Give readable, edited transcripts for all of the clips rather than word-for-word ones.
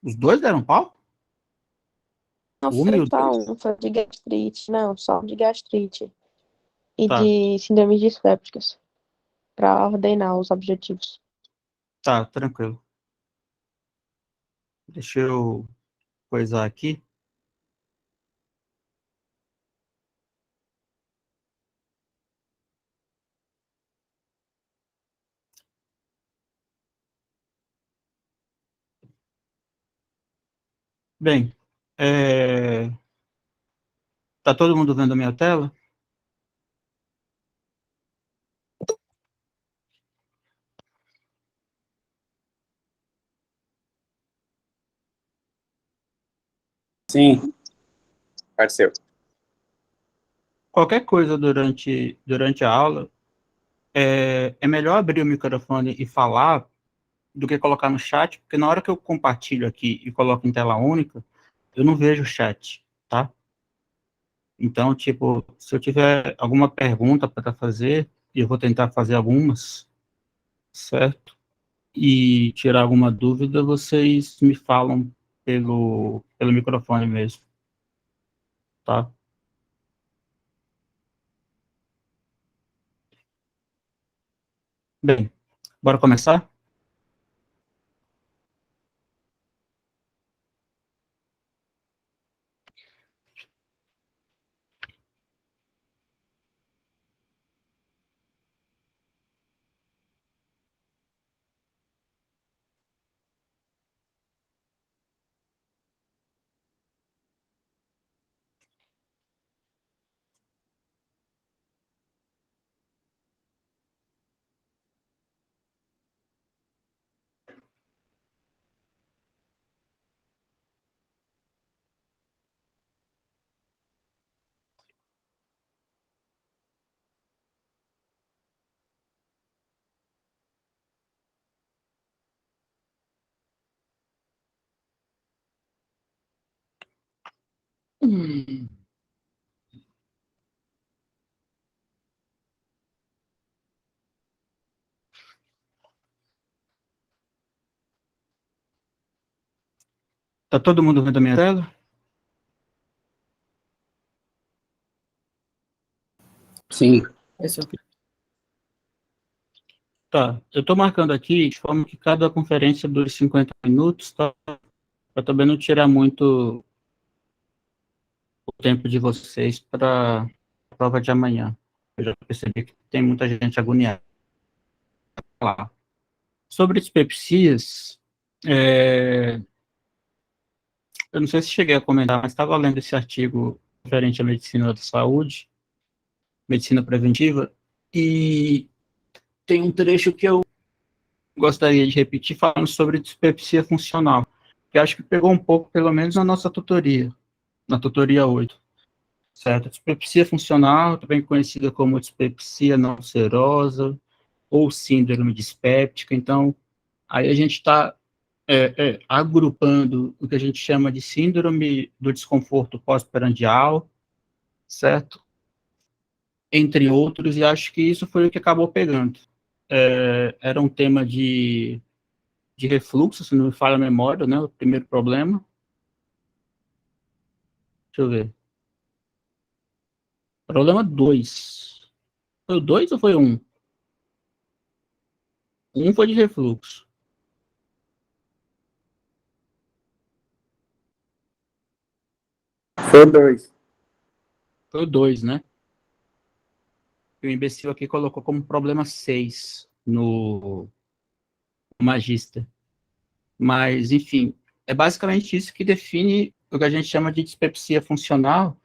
Os dois deram pau? Não Oh, foi meu só Deus. um, foi de gastrite, não, só de gastrite e Tá, de síndrome dispépticas, para ordenar os objetivos. tá, tranquilo. Deixa eu coisar aqui. Bem, tá todo mundo vendo a minha tela? Sim, apareceu. Qualquer coisa durante a aula, é melhor abrir o microfone e falar do que colocar no chat, porque na hora que eu compartilho aqui e coloco em tela única, eu não vejo o chat, tá? Então, tipo, se eu tiver alguma pergunta para fazer, e eu vou tentar fazer algumas, certo? E tirar alguma dúvida, vocês me falam pelo microfone mesmo, tá? Bem, bora começar? Hum. Tá todo mundo vendo a minha tela? Sim. Esse é Tá, eu estou marcando aqui de forma que cada conferência dure 50 minutos, tá? Para também não tirar muito o tempo de vocês para a prova de amanhã. Eu já percebi que tem muita gente agoniada lá. Sobre dispepsias, eu não sei se cheguei a comentar, mas estava lendo esse artigo referente à medicina da saúde, medicina preventiva, e tem um trecho que eu gostaria de repetir falando sobre dispepsia funcional, que acho que pegou um pouco, pelo menos na nossa tutoria, na tutoria 8, certo? Dispepsia funcional, também conhecida como dispepsia não ulcerosa ou síndrome dispéptica. Então, aí a gente está agrupando o que a gente chama de síndrome do desconforto pós-prandial, certo? Entre outros, e acho que isso foi o que acabou pegando. Era um tema de refluxo, se não me falha a memória, né? O primeiro problema. Deixa eu ver. Problema 2. Foi o 2 ou foi o 1? Um? Um foi de refluxo. Foi dois. Foi o 2, né? E o imbecil aqui colocou como problema 6 no Magista. Mas, enfim, é basicamente isso que define o que a gente chama de dispepsia funcional,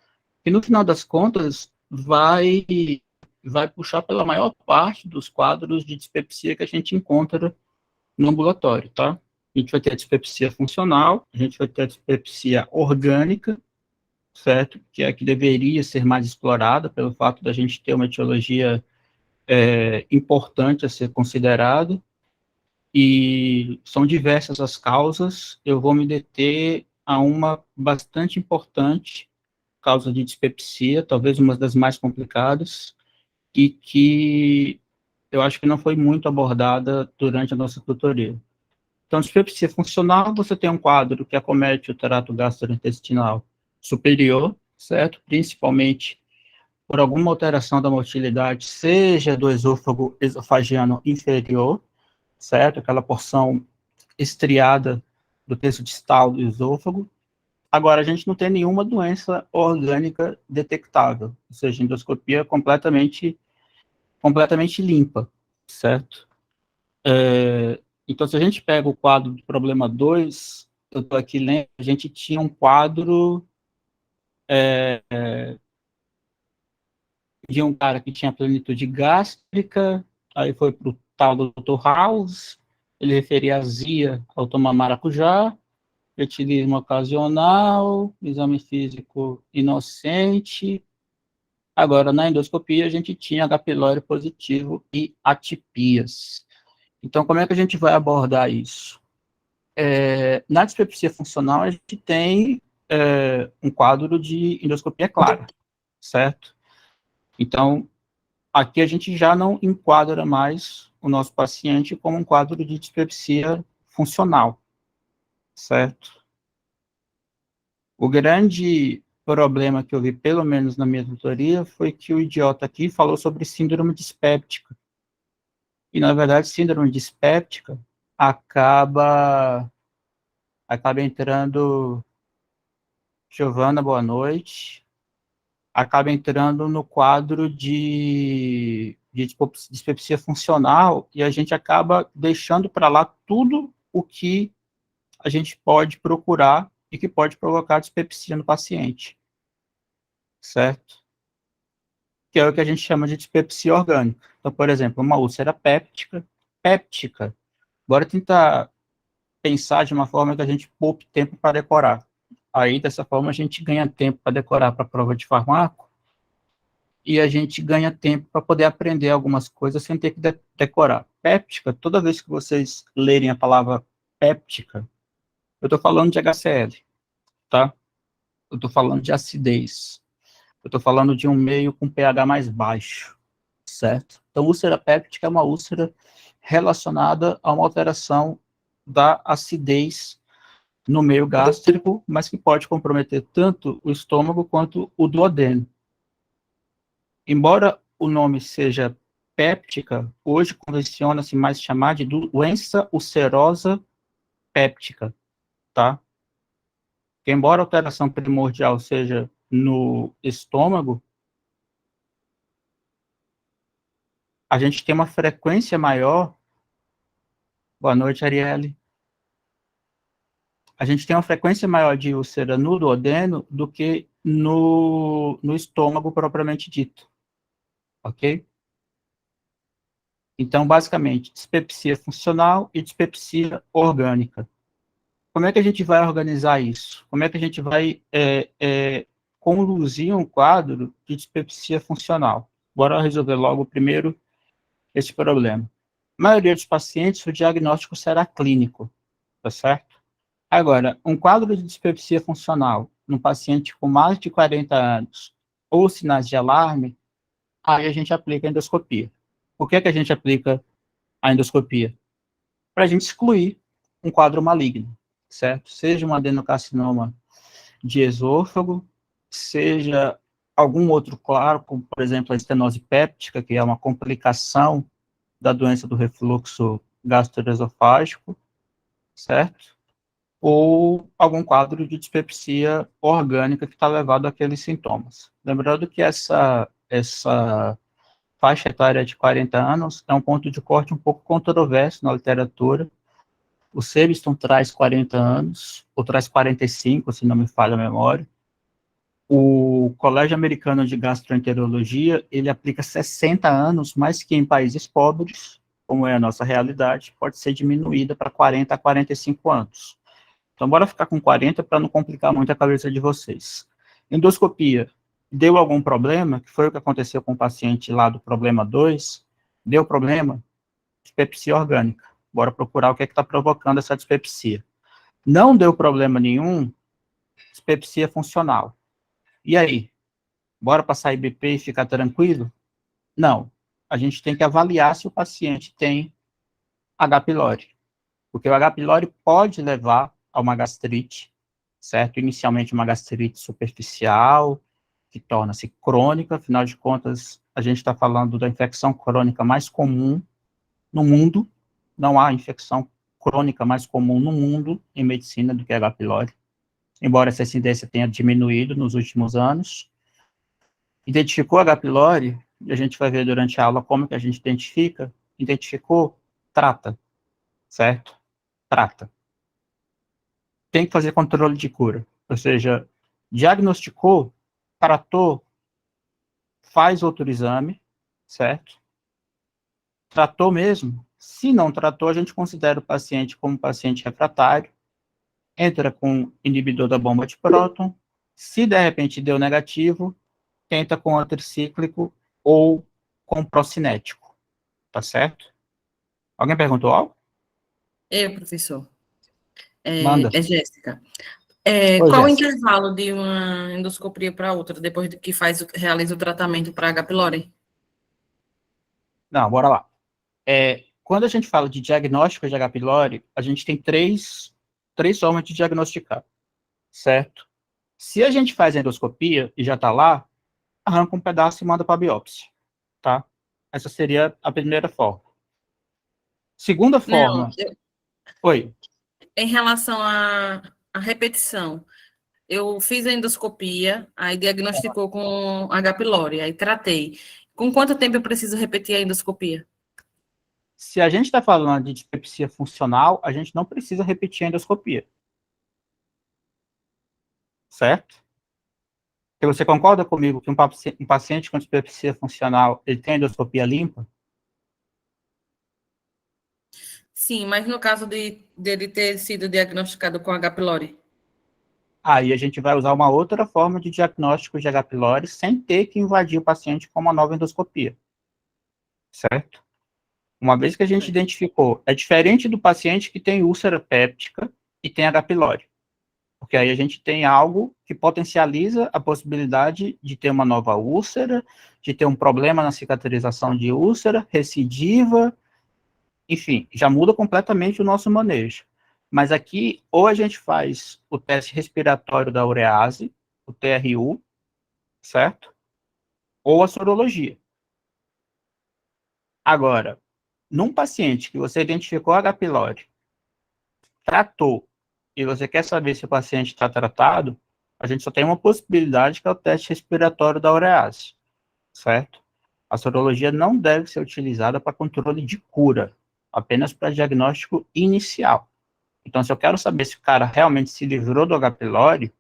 que no final das contas vai puxar pela maior parte dos quadros de dispepsia que a gente encontra no ambulatório, tá? A gente vai ter a dispepsia funcional, a gente vai ter a dispepsia orgânica, certo? Que é a que deveria ser mais explorada pelo fato da gente ter uma etiologia importante a ser considerada, e são diversas as causas. Eu vou me deter a uma bastante importante, causa de dispepsia, talvez uma das mais complicadas, e que eu acho que não foi muito abordada durante a nossa tutoria. Então, dispepsia funcional, você tem um quadro que acomete o trato gastrointestinal superior, certo? Principalmente por alguma alteração da motilidade, seja do esôfago esofagiano inferior, certo? Aquela porção estriada do terço distal do esôfago. Agora, a gente não tem nenhuma doença orgânica detectável, ou seja, endoscopia completamente limpa, certo? Então, se a gente pega o quadro do problema 2, eu estou aqui lendo, a gente tinha um quadro de um cara que tinha plenitude gástrica, aí foi para o tal do Dr. House, ele referia azia ao tomar maracujá, etilismo ocasional, exame físico inocente. Agora, na endoscopia, a gente tinha H. pylori positivo e atipias. Então, como é que a gente vai abordar isso? Na dispepsia funcional, a gente tem um quadro de endoscopia clara, certo? Então, aqui a gente já não enquadra mais o nosso paciente como um quadro de dispepsia funcional, certo? O grande problema que eu vi, pelo menos na minha tutoria, foi que o idiota aqui falou sobre síndrome dispéptica. E, na verdade, síndrome dispéptica acaba entrando... Giovana, boa noite. Acaba entrando no quadro de dispepsia funcional e a gente acaba deixando para lá tudo o que a gente pode procurar e que pode provocar dispepsia no paciente, certo? Que é o que a gente chama de dispepsia orgânica. Então, por exemplo, uma úlcera péptica. Bora tentar pensar de uma forma que a gente poupe tempo para decorar. Aí, dessa forma, a gente ganha tempo para decorar para a prova de farmaco e a gente ganha tempo para poder aprender algumas coisas sem ter que decorar. Péptica, toda vez que vocês lerem a palavra péptica, eu estou falando de HCl, tá? Eu estou falando de acidez. Eu estou falando de um meio com pH mais baixo, certo? Então, úlcera péptica é uma úlcera relacionada a uma alteração da acidez no meio gástrico, mas que pode comprometer tanto o estômago quanto o duodeno. Embora o nome seja péptica, hoje convenciona-se mais chamar de doença ulcerosa péptica, tá? Que embora a alteração primordial seja no estômago, a gente tem uma frequência maior. Boa noite, Arielle. A gente tem uma frequência maior de úlcera no duodeno do que no estômago propriamente dito, ok? Então, basicamente, dispepsia funcional e dispepsia orgânica. Como é que a gente vai organizar isso? Como é que a gente vai conduzir um quadro de dispepsia funcional? Bora resolver logo primeiro esse problema. A maioria dos pacientes, o diagnóstico será clínico, tá certo? Agora, um quadro de dispepsia funcional num paciente com mais de 40 anos ou sinais de alarme, aí a gente aplica a endoscopia. Por que a gente aplica a endoscopia? Para a gente excluir um quadro maligno, certo? Seja um adenocarcinoma de esôfago, seja algum outro claro, como, por exemplo, a estenose péptica, que é uma complicação da doença do refluxo gastroesofágico, certo? Ou algum quadro de dispepsia orgânica que está levado àqueles sintomas. Lembrando que essa faixa etária de 40 anos é um ponto de corte um pouco controverso na literatura. O Seviston traz 40 anos, ou traz 45, se não me falha a memória. O Colégio Americano de Gastroenterologia, ele aplica 60 anos, mas que em países pobres, como é a nossa realidade, pode ser diminuída para 40 a 45 anos. Então, bora ficar com 40 para não complicar muito a cabeça de vocês. Endoscopia, deu algum problema? Que foi o que aconteceu com o paciente lá do problema 2? Deu problema? Dispepsia orgânica. Bora procurar o que está provocando essa dispepsia. Não deu problema nenhum, dispepsia funcional. E aí? Bora passar IBP e ficar tranquilo? Não. A gente tem que avaliar se o paciente tem H. pylori. Porque o H. pylori pode levar a uma gastrite, certo? Inicialmente uma gastrite superficial, que torna-se crônica, afinal de contas, a gente está falando da infecção crônica mais comum no mundo, não há infecção crônica mais comum no mundo em medicina do que H. pylori, embora essa incidência tenha diminuído nos últimos anos. Identificou H. pylori, e a gente vai ver durante a aula como que a gente identificou, trata, certo? Trata. Tem que fazer controle de cura, ou seja, diagnosticou, tratou, faz outro exame, certo? Tratou mesmo? Se não tratou, a gente considera o paciente como paciente refratário, entra com inibidor da bomba de próton, se de repente deu negativo, tenta com antricíclico ou com procinético, tá certo? Alguém perguntou algo? Eu, professor. Manda. É Jéssica. Oi, Qual o Jéssica. intervalo de uma endoscopia para outra, depois que realiza o tratamento para H. pylori? Não, bora lá. Quando a gente fala de diagnóstico de H. pylori, a gente tem três formas de diagnosticar, certo? Se a gente faz a endoscopia e já está lá, arranca um pedaço e manda para a biópsia, tá? Essa seria a primeira forma. Segunda Não, forma... Oi. em relação à repetição, eu fiz a endoscopia, aí diagnosticou com H. pylori, aí tratei. Com quanto tempo eu preciso repetir a endoscopia? Se a gente está falando de dispepsia funcional, a gente não precisa repetir a endoscopia. Certo? E você concorda comigo que um paciente com dispepsia funcional, ele tem endoscopia limpa? Sim, mas no caso dele ter sido diagnosticado com H. pylori? Aí a gente vai usar uma outra forma de diagnóstico de H. pylori sem ter que invadir o paciente com uma nova endoscopia. Certo? Uma vez que a gente identificou, é diferente do paciente que tem úlcera péptica e tem H. pylori. Porque aí a gente tem algo que potencializa a possibilidade de ter uma nova úlcera, de ter um problema na cicatrização de úlcera, recidiva, enfim, já muda completamente o nosso manejo. Mas aqui, ou a gente faz o teste respiratório da urease, o TRU, certo? Ou a sorologia. Agora, num paciente que você identificou H. pylori, tratou, e você quer saber se o paciente está tratado, a gente só tem uma possibilidade, que é o teste respiratório da urease, certo? A sorologia não deve ser utilizada para controle de cura, apenas para diagnóstico inicial. Então, se eu quero saber se o cara realmente se livrou do H. pylori,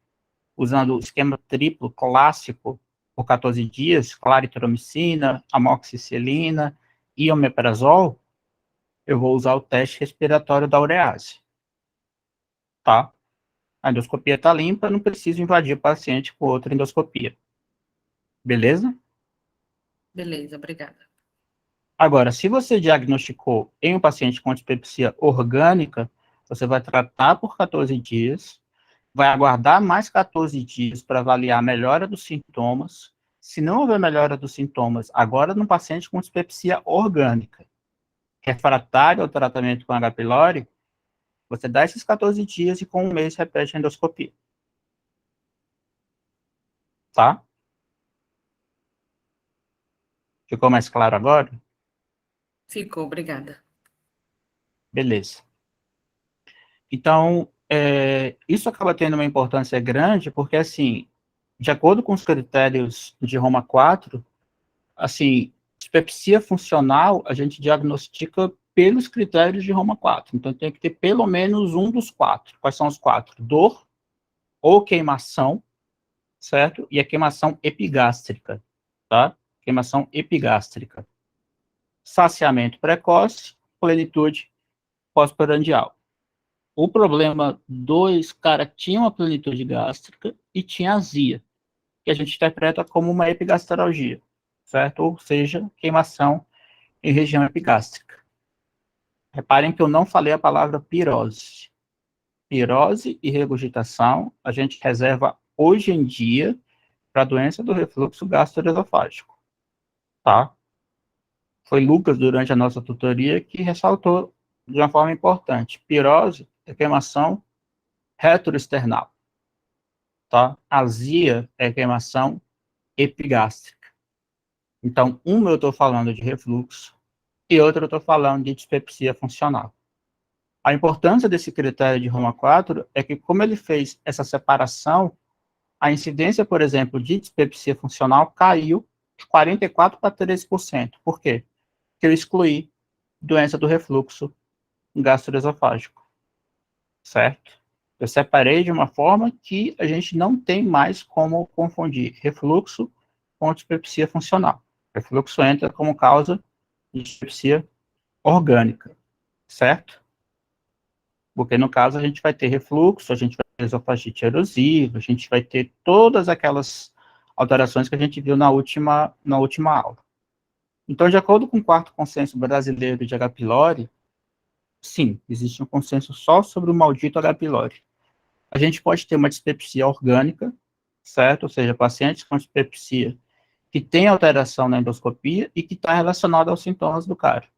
usando o esquema triplo clássico por 14 dias, claritromicina, amoxicilina e omeprazol, eu vou usar o teste respiratório da urease. Tá? A endoscopia está limpa, não preciso invadir o paciente com outra endoscopia. Beleza? Beleza, obrigada. Agora, se você diagnosticou em um paciente com dispepsia orgânica, você vai tratar por 14 dias, vai aguardar mais 14 dias para avaliar a melhora dos sintomas. Se não houver melhora dos sintomas, agora no paciente com dispepsia orgânica, refratário ao tratamento com H. pylori, você dá esses 14 dias e com um mês repete a endoscopia. Tá? Ficou mais claro agora? Ficou, obrigada. Beleza. Então, isso acaba tendo uma importância grande, porque, assim, de acordo com os critérios de Roma 4, assim, dispepsia funcional, a gente diagnostica pelos critérios de Roma 4. Então, tem que ter pelo menos um dos quatro. Quais são os quatro? Dor ou queimação, certo? E a queimação epigástrica, tá? Queimação epigástrica. Saciamento precoce, plenitude pós-prandial. O problema 2, cara, tinha uma plenitude gástrica e tinha azia, que a gente interpreta como uma epigastralgia, certo? Ou seja, queimação em região epigástrica. Reparem que eu não falei a palavra pirose. Pirose e regurgitação a gente reserva hoje em dia para a doença do refluxo gastroesofágico, tá? Foi Lucas, durante a nossa tutoria, que ressaltou de uma forma importante. Pirose é queimação retroesternal, tá? Azia é queimação epigástrica. Então, uma eu estou falando de refluxo e outra eu estou falando de dispepsia funcional. A importância desse critério de Roma 4 é que, como ele fez essa separação, a incidência, por exemplo, de dispepsia funcional caiu de 44% para 13%. Por quê? Porque eu excluí doença do refluxo gastroesofágico, certo? Eu separei de uma forma que a gente não tem mais como confundir refluxo com dispepsia funcional. Refluxo entra como causa de dispepsia orgânica, certo? Porque, no caso, a gente vai ter refluxo, a gente vai ter esofagite erosiva, a gente vai ter todas aquelas alterações que a gente viu na última aula. Então, de acordo com o quarto consenso brasileiro de H. pylori, sim, existe um consenso só sobre o maldito H. pylori. A gente pode ter uma dispepsia orgânica, certo? Ou seja, pacientes com dispepsia que tem alteração na endoscopia e que está relacionada aos sintomas do cara.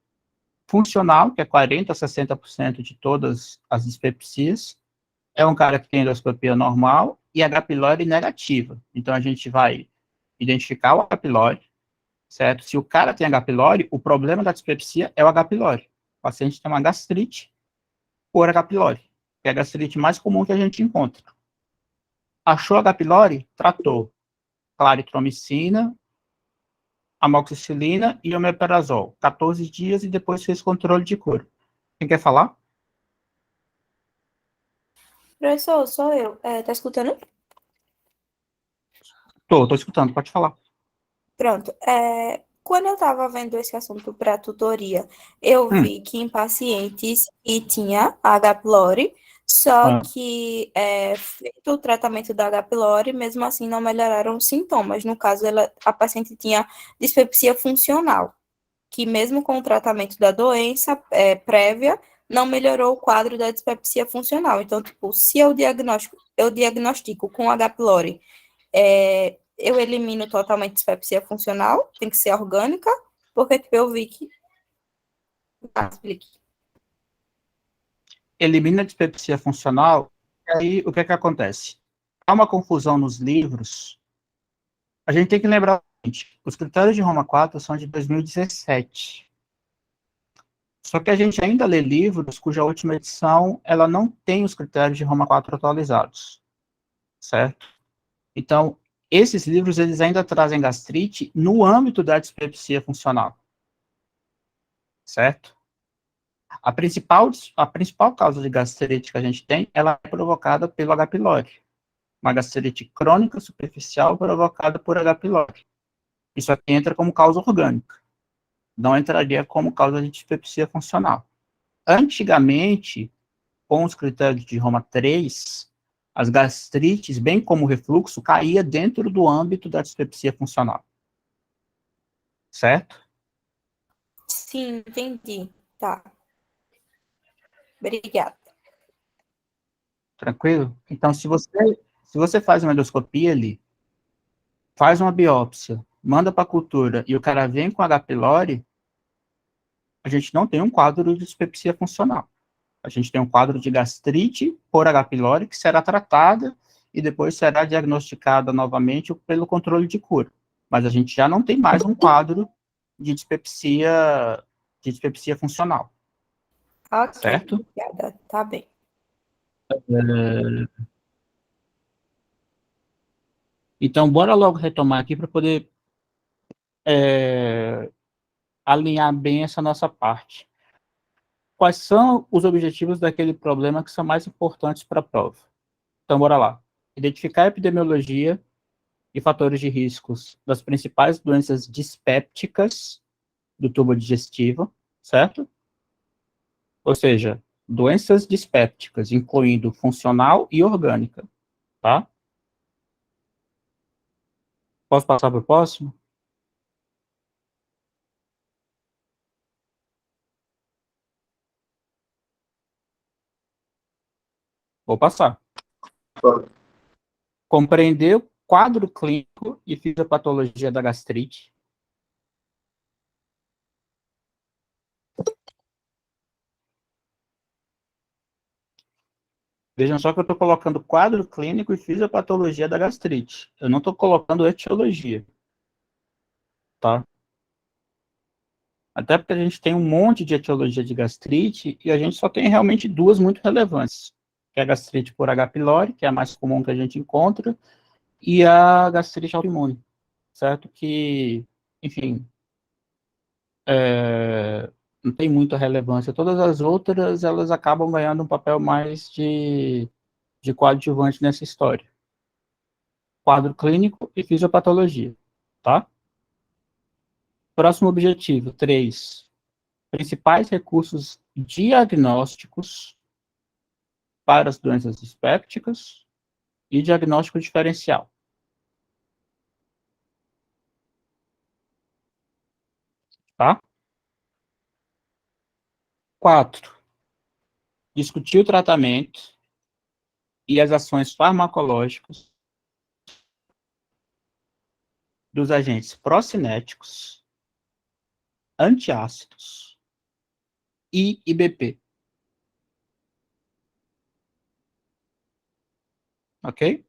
Funcional, que é 40% a 60% de todas as dispepsias, é um cara que tem endoscopia normal e H. pylori negativa. Então, a gente vai identificar o H. pylori, certo? Se o cara tem H. pylori, o problema da dispepsia é o H. pylori. O paciente tem uma gastrite por H. pylori, que é a gastrite mais comum que a gente encontra. Achou H. pylori? Tratou. Claritromicina, amoxicilina e omeprazol. 14 dias e depois fez controle de cura. Quem quer falar? Professor, sou eu. Tá escutando? Tô escutando, pode falar. Pronto. Quando eu estava vendo esse assunto para tutoria, eu vi que em pacientes que tinha H. pylori, só que feito o tratamento da H. pylori, mesmo assim não melhoraram os sintomas. No caso, a paciente tinha dispepsia funcional, que mesmo com o tratamento da doença prévia, não melhorou o quadro da dispepsia funcional. Então, tipo, se eu diagnostico com H. pylori, eu elimino totalmente dispepsia funcional, tem que ser orgânica, porque tipo, eu vi que... explique. Elimina a dispepsia funcional, e aí o que é que acontece? Há uma confusão nos livros. A gente tem que lembrar o seguinte, os critérios de Roma 4 são de 2017. Só que a gente ainda lê livros cuja última edição ela não tem os critérios de Roma 4 atualizados, certo? Então, esses livros eles ainda trazem gastrite no âmbito da dispepsia funcional, certo? A principal causa de gastrite que a gente tem, ela é provocada pelo H. pylori. Uma gastrite crônica superficial provocada por H. pylori. Isso aqui entra como causa orgânica. Não entraria como causa de dispepsia funcional. Antigamente, com os critérios de Roma 3, as gastrites, bem como o refluxo, caía dentro do âmbito da dispepsia funcional. Certo? Sim, entendi. Tá. Obrigada. Tranquilo? Então, se você faz uma endoscopia ali, faz uma biópsia, manda para a cultura e o cara vem com H. pylori, a gente não tem um quadro de dispepsia funcional. A gente tem um quadro de gastrite por H. pylori que será tratada e depois será diagnosticada novamente pelo controle de cura. Mas a gente já não tem mais um quadro de dispepsia funcional. Ok, Certo? obrigada. Tá bem. Então, bora logo retomar aqui para poder alinhar bem essa nossa parte. Quais são os objetivos daquele problema que são mais importantes para a prova? Então, bora lá. Identificar a epidemiologia e fatores de riscos das principais doenças dispépticas do tubo digestivo, certo? Ou seja, doenças dispépticas, incluindo funcional e orgânica, tá? Posso passar para o próximo? Vou passar. Compreender o quadro clínico e fisiopatologia da gastrite. Vejam só que eu estou colocando quadro clínico e fisiopatologia da gastrite. Eu não estou colocando etiologia. Tá? Até porque a gente tem um monte de etiologia de gastrite e a gente só tem realmente duas muito relevantes. Que é a gastrite por H. pylori, que é a mais comum que a gente encontra, e a gastrite autoimune, certo? Que, enfim, não tem muita relevância. Todas as outras, elas acabam ganhando um papel mais de coadjuvante nessa história. Quadro clínico e fisiopatologia, tá? Próximo objetivo, 3. Principais recursos diagnósticos para as doenças dispépticas e diagnóstico diferencial. Tá? 4. Discutir o tratamento e as ações farmacológicas dos agentes procinéticos, antiácidos e IBP. Ok?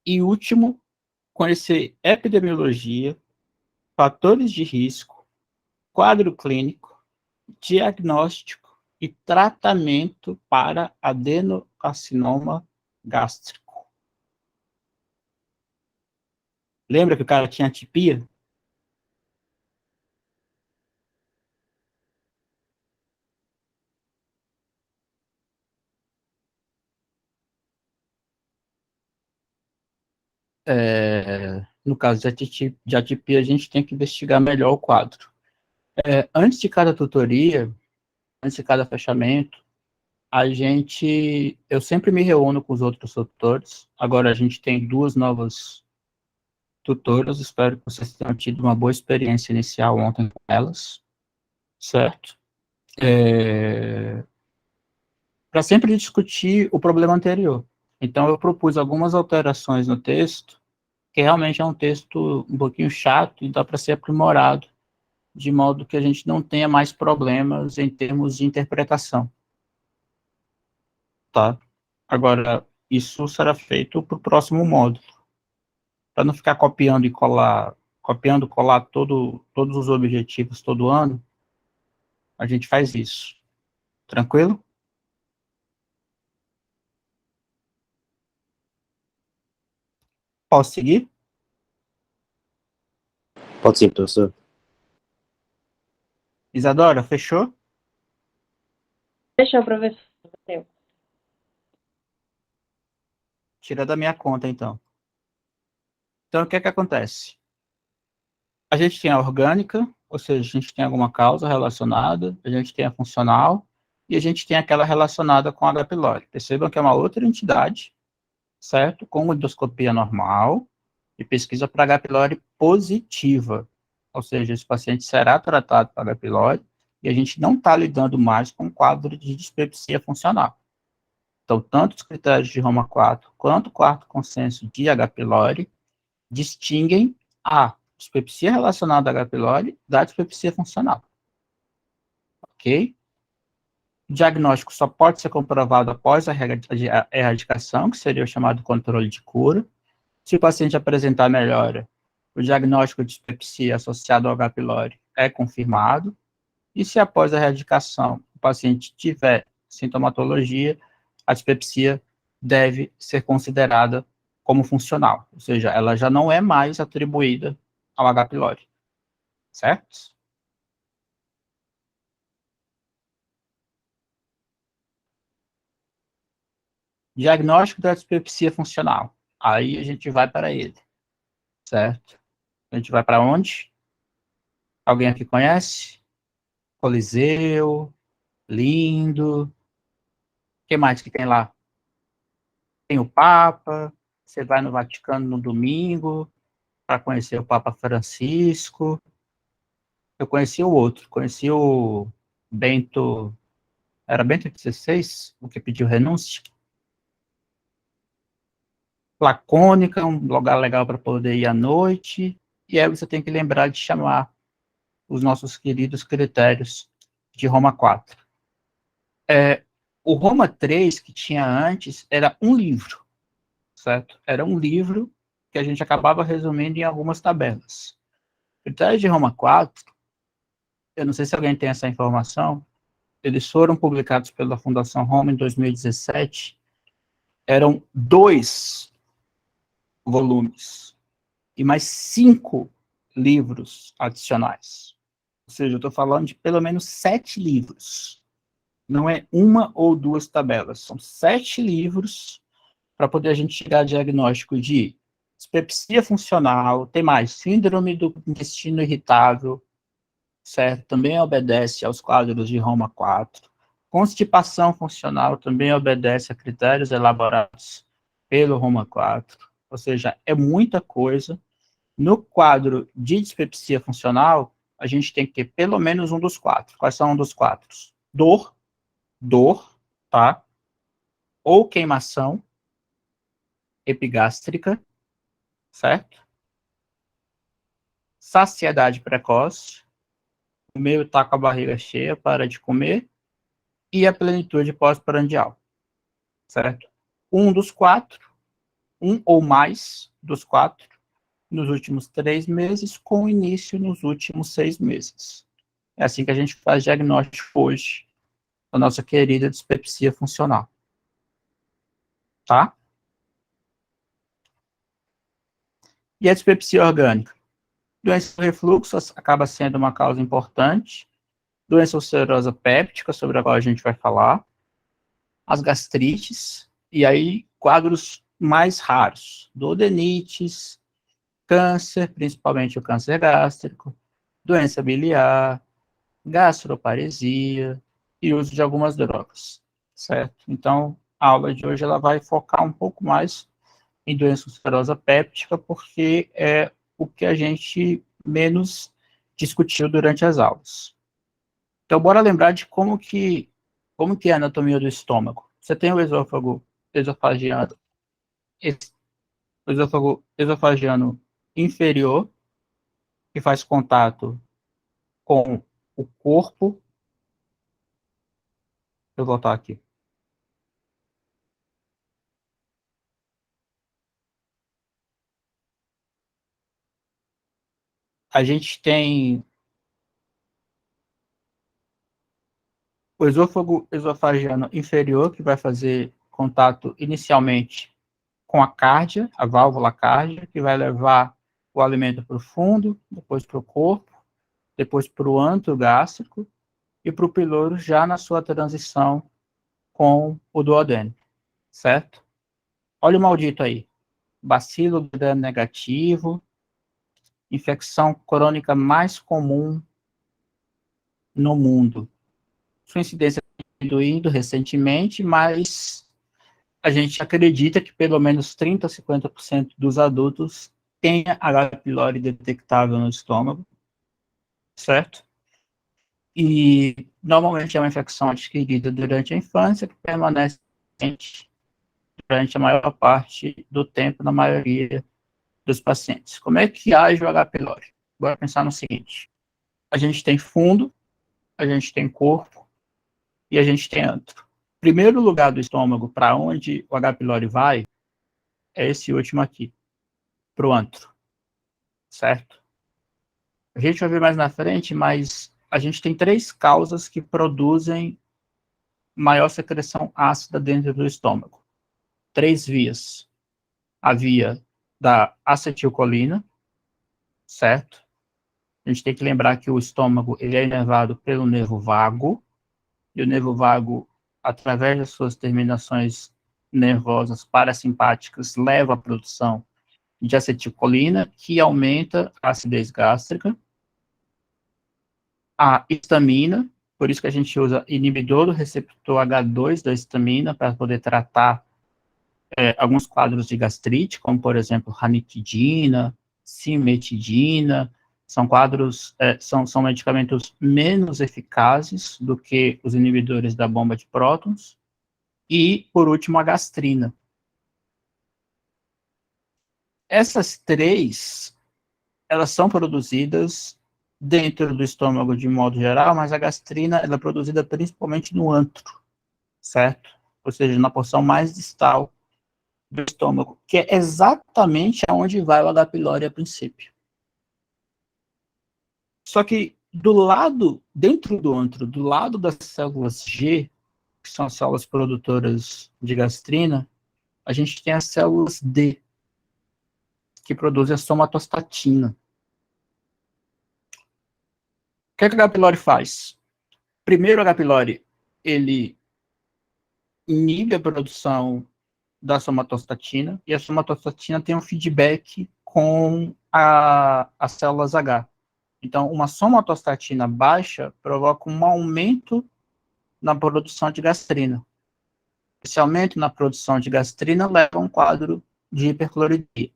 E último, conhecer epidemiologia, fatores de risco, quadro clínico, diagnóstico e tratamento para adenocarcinoma gástrico. Lembra que o cara tinha atipia? No caso de atipia, a gente tem que investigar melhor o quadro. Antes de cada tutoria, antes de cada fechamento, eu sempre me reúno com os outros tutores. Agora a gente tem 2 novas tutoras, espero que vocês tenham tido uma boa experiência inicial ontem com elas, certo? Para sempre discutir o problema anterior. Então, eu propus algumas alterações no texto, que realmente é um texto um pouquinho chato e dá para ser aprimorado, de modo que a gente não tenha mais problemas em termos de interpretação. Tá? Agora, isso será feito para o próximo módulo. Para não ficar copiando, colar todos os objetivos todo ano, a gente faz isso. Tranquilo? Posso seguir? Pode sim, professor. Isadora, fechou? Fechou, professor. Tira da minha conta, então. Então, o que é que acontece? A gente tem a orgânica, ou seja, a gente tem alguma causa relacionada, a gente tem a funcional, e a gente tem aquela relacionada com a H. pylori. Percebam que é uma outra entidade, certo? Com endoscopia normal e pesquisa para H. pylori positiva. Ou seja, esse paciente será tratado para H. pylori e a gente não está lidando mais com quadro de dispepsia funcional. Então, tanto os critérios de Roma 4 quanto o quarto consenso de H. pylori distinguem a dispepsia relacionada a H. pylori da dispepsia funcional. Ok? O diagnóstico só pode ser comprovado após a erradicação, que seria o chamado controle de cura. Se o paciente apresentar melhora, o diagnóstico de dispepsia associado ao H. pylori é confirmado. E se após a erradicação o paciente tiver sintomatologia, a dispepsia deve ser considerada como funcional, ou seja, ela já não é mais atribuída ao H. pylori, certo? Diagnóstico da dispepsia funcional. Aí a gente vai para ele, certo? A gente vai para onde? Alguém aqui conhece? Coliseu, Lindo, o que mais que tem lá? Tem o Papa, você vai no Vaticano no domingo para conhecer o Papa Francisco. Eu conheci o outro, conheci o Bento, era Bento XVI, o que pediu renúncia. Lacônica, um lugar legal para poder ir à noite, e aí você tem que lembrar de chamar os nossos queridos critérios de Roma 4. O Roma 3, que tinha antes, era um livro, certo? Era um livro que a gente acabava resumindo em algumas tabelas. Os critérios de Roma 4, eu não sei se alguém tem essa informação, eles foram publicados pela Fundação Roma em 2017, eram 2 volumes e mais 5 livros adicionais. Ou seja, eu estou falando de pelo menos 7 livros. Não é 1 ou 2 tabelas, são 7 livros para poder a gente chegar a diagnóstico de dispepsia funcional, tem mais, síndrome do intestino irritável, certo? Também obedece aos quadros de Roma 4. Constipação funcional também obedece a critérios elaborados pelo Roma 4. Ou seja, é muita coisa. No quadro de dispepsia funcional, a gente tem que ter pelo menos um dos 4. Quais são um dos 4? Dor, tá? Ou queimação epigástrica, certo? Saciedade precoce, o meio tá com a barriga cheia, para de comer, e a plenitude pós-prandial, certo? Um dos 4, um ou mais dos 4, nos últimos 3 meses, com início nos últimos 6 meses. É assim que a gente faz diagnóstico hoje da nossa querida dispepsia funcional. Tá? E a dispepsia orgânica? Doença do refluxo acaba sendo uma causa importante. Doença ulcerosa péptica, sobre a qual a gente vai falar. As gastrites, e aí quadros mais raros. Duodenites, câncer, principalmente o câncer gástrico, doença biliar, gastroparesia e uso de algumas drogas, certo? Então, a aula de hoje ela vai focar um pouco mais em doença ulcerosa péptica, porque é o que a gente menos discutiu durante as aulas. Então, bora lembrar de como que é a anatomia do estômago. Você tem o esôfago esofagiano, o esôfago esofagiano inferior, que faz contato com o corpo. Deixa eu voltar aqui. A gente tem o esôfago esofagiano inferior, que vai fazer contato inicialmente com a cárdia, a válvula cárdia, que vai levar o alimento para o fundo, depois para o corpo, depois para o antro gástrico e para o piloro já na sua transição com o duodeno, certo? Olha o maldito aí. Bacilo gram-negativo, infecção crônica mais comum no mundo. Sua incidência tem diminuído recentemente, mas a gente acredita que pelo menos 30% a 50% dos adultos tenha H. pylori detectável no estômago, certo? E normalmente é uma infecção adquirida durante a infância que permanece durante a maior parte do tempo na maioria dos pacientes. Como é que age o H. pylori? Bora pensar no seguinte: a gente tem fundo, a gente tem corpo e a gente tem antro. Primeiro lugar do estômago para onde o H. pylori vai é esse último aqui, para o antro, certo? A gente vai ver mais na frente, mas a gente tem 3 causas que produzem maior secreção ácida dentro do estômago. 3 vias. A via da acetilcolina, certo? A gente tem que lembrar que o estômago ele é inervado pelo nervo vago, e o nervo vago, através das suas terminações nervosas parasimpáticas, leva à produção de acetilcolina, que aumenta a acidez gástrica. A histamina, por isso que a gente usa inibidor do receptor H2 da histamina para poder tratar alguns quadros de gastrite, como, por exemplo, ranitidina, cimetidina. São quadros, são medicamentos menos eficazes do que os inibidores da bomba de prótons. E, por último, a gastrina. Essas 3, elas são produzidas dentro do estômago de modo geral, mas a gastrina ela é produzida principalmente no antro, certo? Ou seja, na porção mais distal do estômago, que é exatamente aonde vai o H. pylori a princípio. Só que do lado, dentro do antro, do lado das células G, que são as células produtoras de gastrina, a gente tem as células D, que produzem a somatostatina. O que é que o H. pylori faz? Primeiro, o H. pylori, ele inibe a produção da somatostatina, e a somatostatina tem um feedback com as células H. Então, uma somatostatina baixa provoca um aumento na produção de gastrina. Esse aumento na produção de gastrina leva a um quadro de hipercloridria.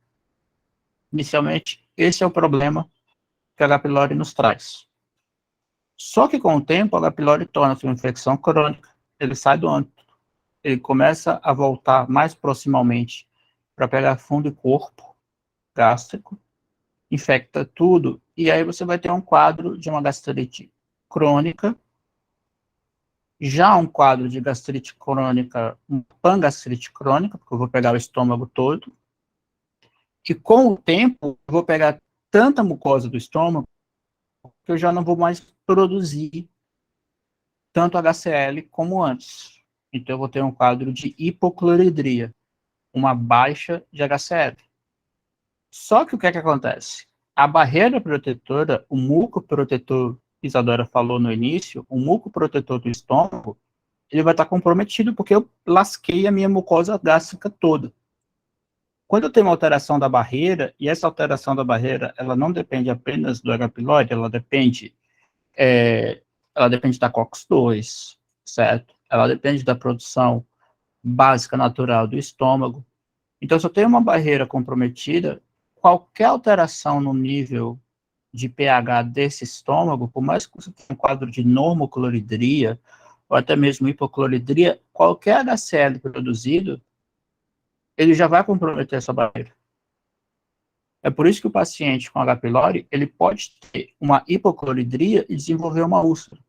Inicialmente, esse é o problema que a H. pylori nos traz. Só que com o tempo, a H. pylori torna-se uma infecção crônica, ele sai do antro, ele começa a voltar mais proximamente para pegar fundo e corpo gástrico, infecta tudo, e aí você vai ter um quadro de uma gastrite crônica, já um quadro de gastrite crônica, um pangastrite crônica, porque eu vou pegar o estômago todo, e com o tempo eu vou pegar tanta mucosa do estômago que eu já não vou mais produzir tanto HCl como antes. Então eu vou ter um quadro de hipocloridria, uma baixa de HCl. Só que o que é que acontece? A barreira protetora, o muco protetor, que Isadora falou no início, o muco protetor do estômago, ele vai estar comprometido porque eu lasquei a minha mucosa gástrica toda. Quando eu tenho uma alteração da barreira, e essa alteração da barreira, ela não depende apenas do H. pylori, ela depende da COX-2, certo? Ela depende da produção básica natural do estômago. Então, se eu tenho uma barreira comprometida, qualquer alteração no nível de pH desse estômago, por mais que você tenha um quadro de normocloridria, ou até mesmo hipocloridria, qualquer HCl produzido, ele já vai comprometer essa barreira. É por isso que o paciente com H. pylori, ele pode ter uma hipocloridria e desenvolver uma úlcera.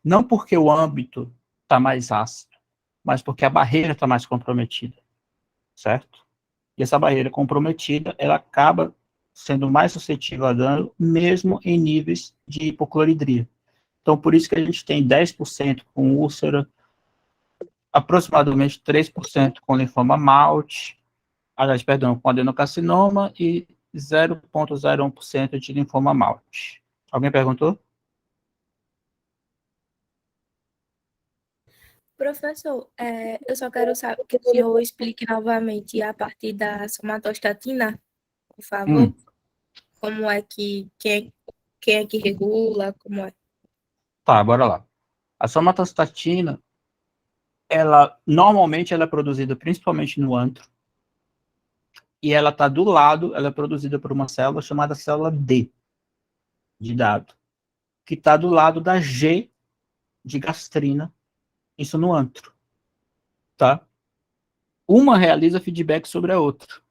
Não porque o âmbito está mais ácido, mas porque a barreira está mais comprometida, certo? E essa barreira comprometida, ela acaba sendo mais suscetível a dano, mesmo em níveis de hipocloridria. Então, por isso que a gente tem 10% com úlcera, aproximadamente 3% com linfoma MALT, com adenocarcinoma e 0,01% de linfoma MALT. Alguém perguntou? Professor, eu só quero saber que o senhor explique novamente a partir da somatostatina, por favor. Como é que, quem é que regula, como é? Tá, bora lá. A somatostatina, normalmente ela é produzida principalmente no antro, e ela está do lado, ela é produzida por uma célula chamada célula D, de dado, que está do lado da G de gastrina, isso no antro, tá? Uma realiza feedback sobre a outra,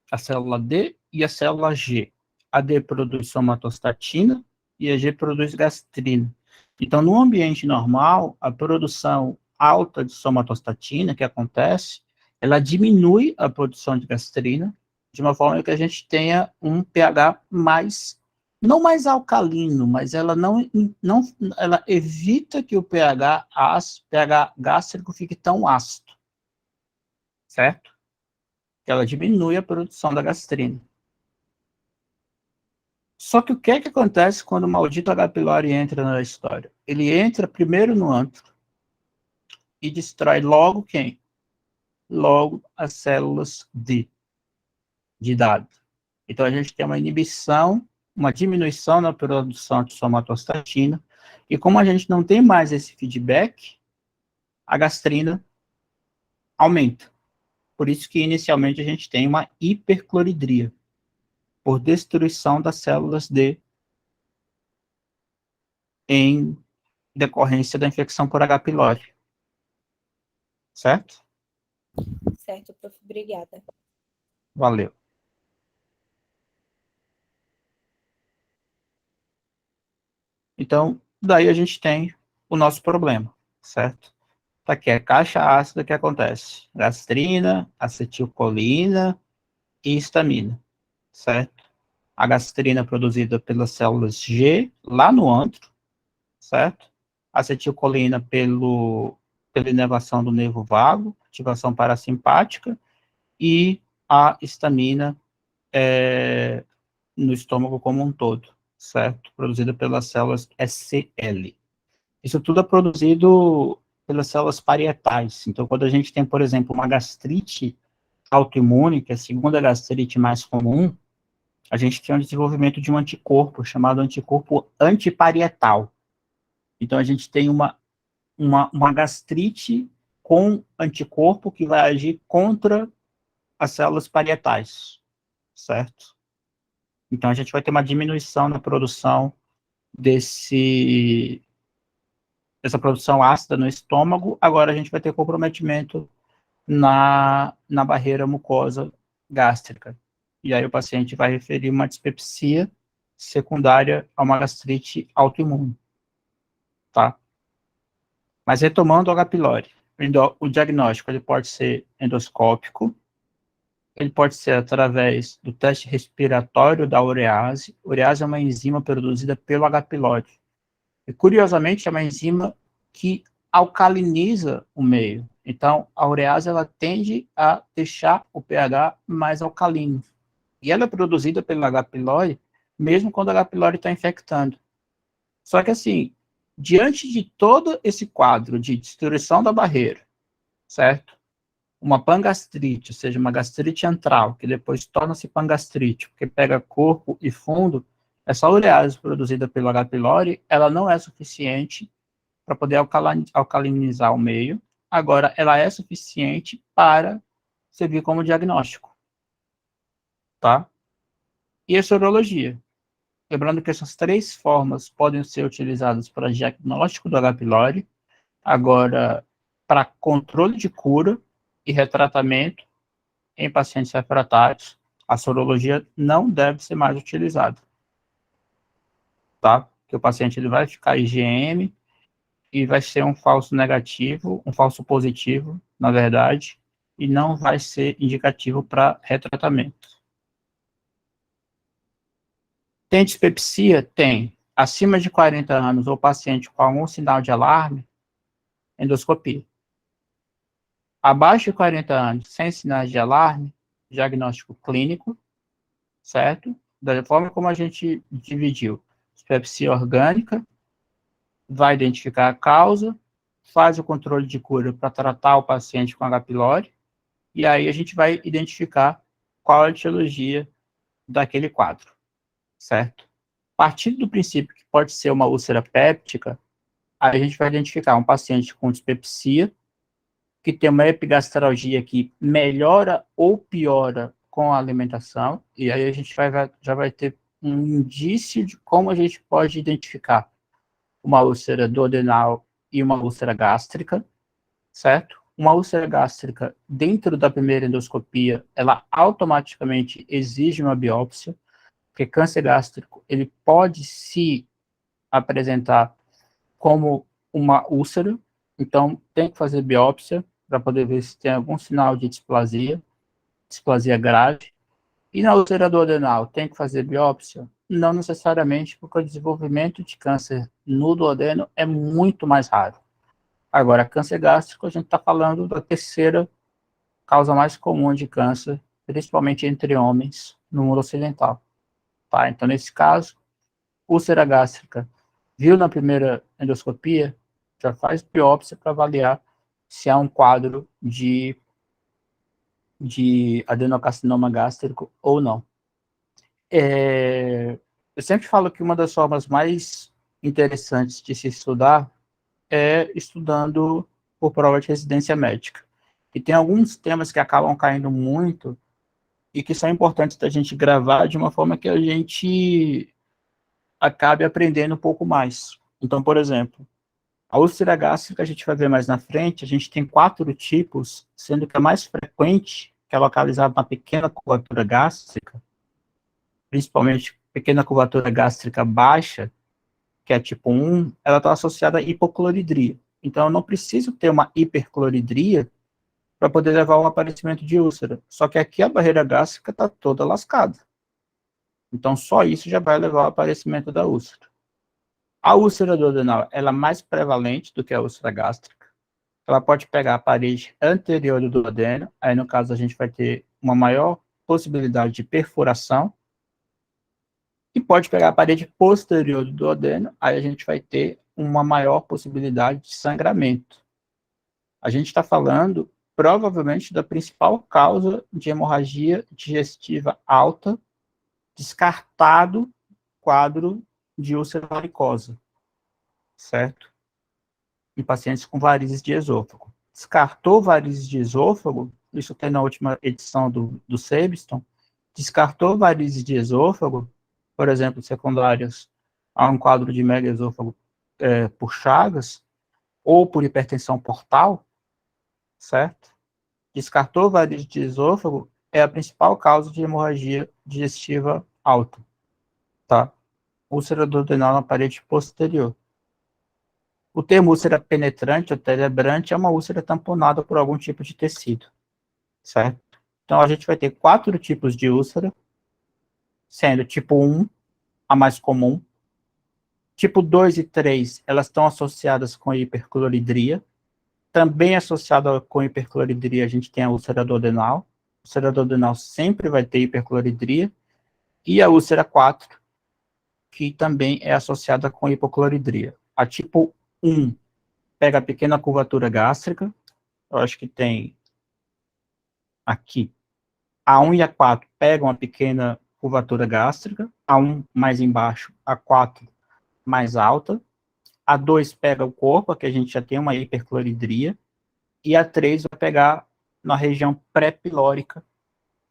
a célula D e a célula G. A D produz somatostatina e a G produz gastrina. Então, no ambiente normal, a produção alta de somatostatina que acontece, ela diminui a produção de gastrina, de uma forma que a gente tenha um pH mais, não mais alcalino, mas ela ela evita que o pH gástrico fique tão ácido, certo? Que ela diminui a produção da gastrina. Só que o que é que acontece quando o maldito H. pylori entra na história? Ele entra primeiro no antro e destrói logo quem? Logo as células de dado. Então a gente tem uma inibição, uma diminuição na produção de somatostatina, e como a gente não tem mais esse feedback, a gastrina aumenta. Por isso que inicialmente a gente tem uma hipercloridria, por destruição das células D em decorrência da infecção por H. pylori. Certo? Certo, prof. Obrigada. Valeu. Então, daí a gente tem o nosso problema, certo? Tá aqui, a caixa ácida, o que acontece? Gastrina, acetilcolina e histamina, certo? A gastrina é produzida pelas células G, lá no antro, certo? Acetilcolina pela inervação do nervo vago, ativação parasimpática, e a histamina no estômago como um todo, certo? Produzida pelas células SCL. Isso tudo é produzido pelas células parietais. Então, quando a gente tem, por exemplo, uma gastrite autoimune, que é a segunda gastrite mais comum, a gente tem o desenvolvimento de um anticorpo chamado anticorpo antiparietal. Então, a gente tem uma gastrite com anticorpo que vai agir contra as células parietais, certo? Então, a gente vai ter uma diminuição na produção dessa produção ácida no estômago. Agora, a gente vai ter comprometimento na barreira mucosa gástrica. E aí o paciente vai referir uma dispepsia secundária a uma gastrite autoimune, tá? Mas retomando o H. pylori, o diagnóstico ele pode ser endoscópico, ele pode ser através do teste respiratório da urease. Urease é uma enzima produzida pelo H. pylori. E, curiosamente, é uma enzima que alcaliniza o meio. Então, a urease ela tende a deixar o pH mais alcalino. E ela é produzida pelo H. pylori, mesmo quando o H. pylori está infectando. Só que, assim, diante de todo esse quadro de destruição da barreira, certo? Uma pangastrite, ou seja, uma gastrite antral, que depois torna-se pangastrite, porque pega corpo e fundo, essa urease produzida pelo H. pylori, ela não é suficiente para poder alcalinizar o meio. Agora, ela é suficiente para servir como diagnóstico, tá? E a sorologia? Lembrando que essas três formas podem ser utilizadas para diagnóstico do H. pylori, agora, para controle de cura e retratamento em pacientes refratários, a sorologia não deve ser mais utilizada, tá? Porque o paciente ele vai ficar IgM e vai ser um falso negativo, um falso positivo, na verdade, e não vai ser indicativo para retratamento. Tem dispepsia? Tem. Acima de 40 anos ou paciente com algum sinal de alarme, endoscopia. Abaixo de 40 anos, sem sinais de alarme, diagnóstico clínico, certo? Da forma como a gente dividiu. Dispepsia orgânica, vai identificar a causa, faz o controle de cura para tratar o paciente com H. pylori, e aí a gente vai identificar qual a etiologia daquele quadro, certo? Partindo do princípio que pode ser uma úlcera péptica, aí a gente vai identificar um paciente com dispepsia, que tem uma epigastralgia que melhora ou piora com a alimentação, e aí a gente já vai ter um indício de como a gente pode identificar uma úlcera duodenal e uma úlcera gástrica, certo? Uma úlcera gástrica, dentro da primeira endoscopia, ela automaticamente exige uma biópsia, porque câncer gástrico, ele pode se apresentar como uma úlcera, então tem que fazer biópsia para poder ver se tem algum sinal de displasia grave. E na úlcera duodenal, tem que fazer biópsia? Não necessariamente, porque o desenvolvimento de câncer no duodeno é muito mais raro. Agora, câncer gástrico, a gente está falando da terceira causa mais comum de câncer, principalmente entre homens, no mundo ocidental. Tá? Então, nesse caso, úlcera gástrica, viu na primeira endoscopia, já faz biópsia para avaliar se há um quadro de adenocarcinoma gástrico ou não. Eu sempre falo que uma das formas mais interessantes de se estudar é estudando por prova de residência médica. E tem alguns temas que acabam caindo muito e que são importantes da gente gravar de uma forma que a gente acabe aprendendo um pouco mais. Então, por exemplo, a úlcera gástrica, a gente vai ver mais na frente, a gente tem 4 tipos, sendo que a mais frequente, que é localizada na pequena curvatura gástrica, principalmente pequena curvatura gástrica baixa, que é tipo 1, ela está associada à hipocloridria. Então, eu não preciso ter uma hipercloridria para poder levar ao aparecimento de úlcera. Só que aqui a barreira gástrica está toda lascada. Então, só isso já vai levar ao aparecimento da úlcera. A úlcera duodenal, ela é mais prevalente do que a úlcera gástrica. Ela pode pegar a parede anterior do duodeno, aí no caso a gente vai ter uma maior possibilidade de perfuração, e pode pegar a parede posterior do duodeno, aí a gente vai ter uma maior possibilidade de sangramento. A gente está falando, provavelmente, da principal causa de hemorragia digestiva alta, descartado quadro de úlcera varicosa, certo? Em pacientes com varizes de esôfago. Descartou varizes de esôfago, isso tem na última edição do Sebston, descartou varizes de esôfago, por exemplo, secundárias a um quadro de megaesôfago por Chagas, ou por hipertensão portal, certo? Descartou varizes de esôfago é a principal causa de hemorragia digestiva alta, tá? Úlcera duodenal na parede posterior. O termo úlcera penetrante ou telebrante é uma úlcera tamponada por algum tipo de tecido, certo? Então, a gente vai ter 4 tipos de úlcera, sendo tipo 1, a mais comum. Tipo 2 e 3, elas estão associadas com hipercloridria. Também associada com hipercloridria, a gente tem a úlcera duodenal. A úlcera duodenal sempre vai ter hipercloridria. E a úlcera 4, que também é associada com hipocloridria. A tipo 1 pega a pequena curvatura gástrica, eu acho que tem aqui. A 1 e a 4 pegam a pequena curvatura gástrica, a 1 mais embaixo, a 4 mais alta, a 2 pega o corpo, que a gente já tem uma hipercloridria, e a 3 vai pegar na região pré-pilórica,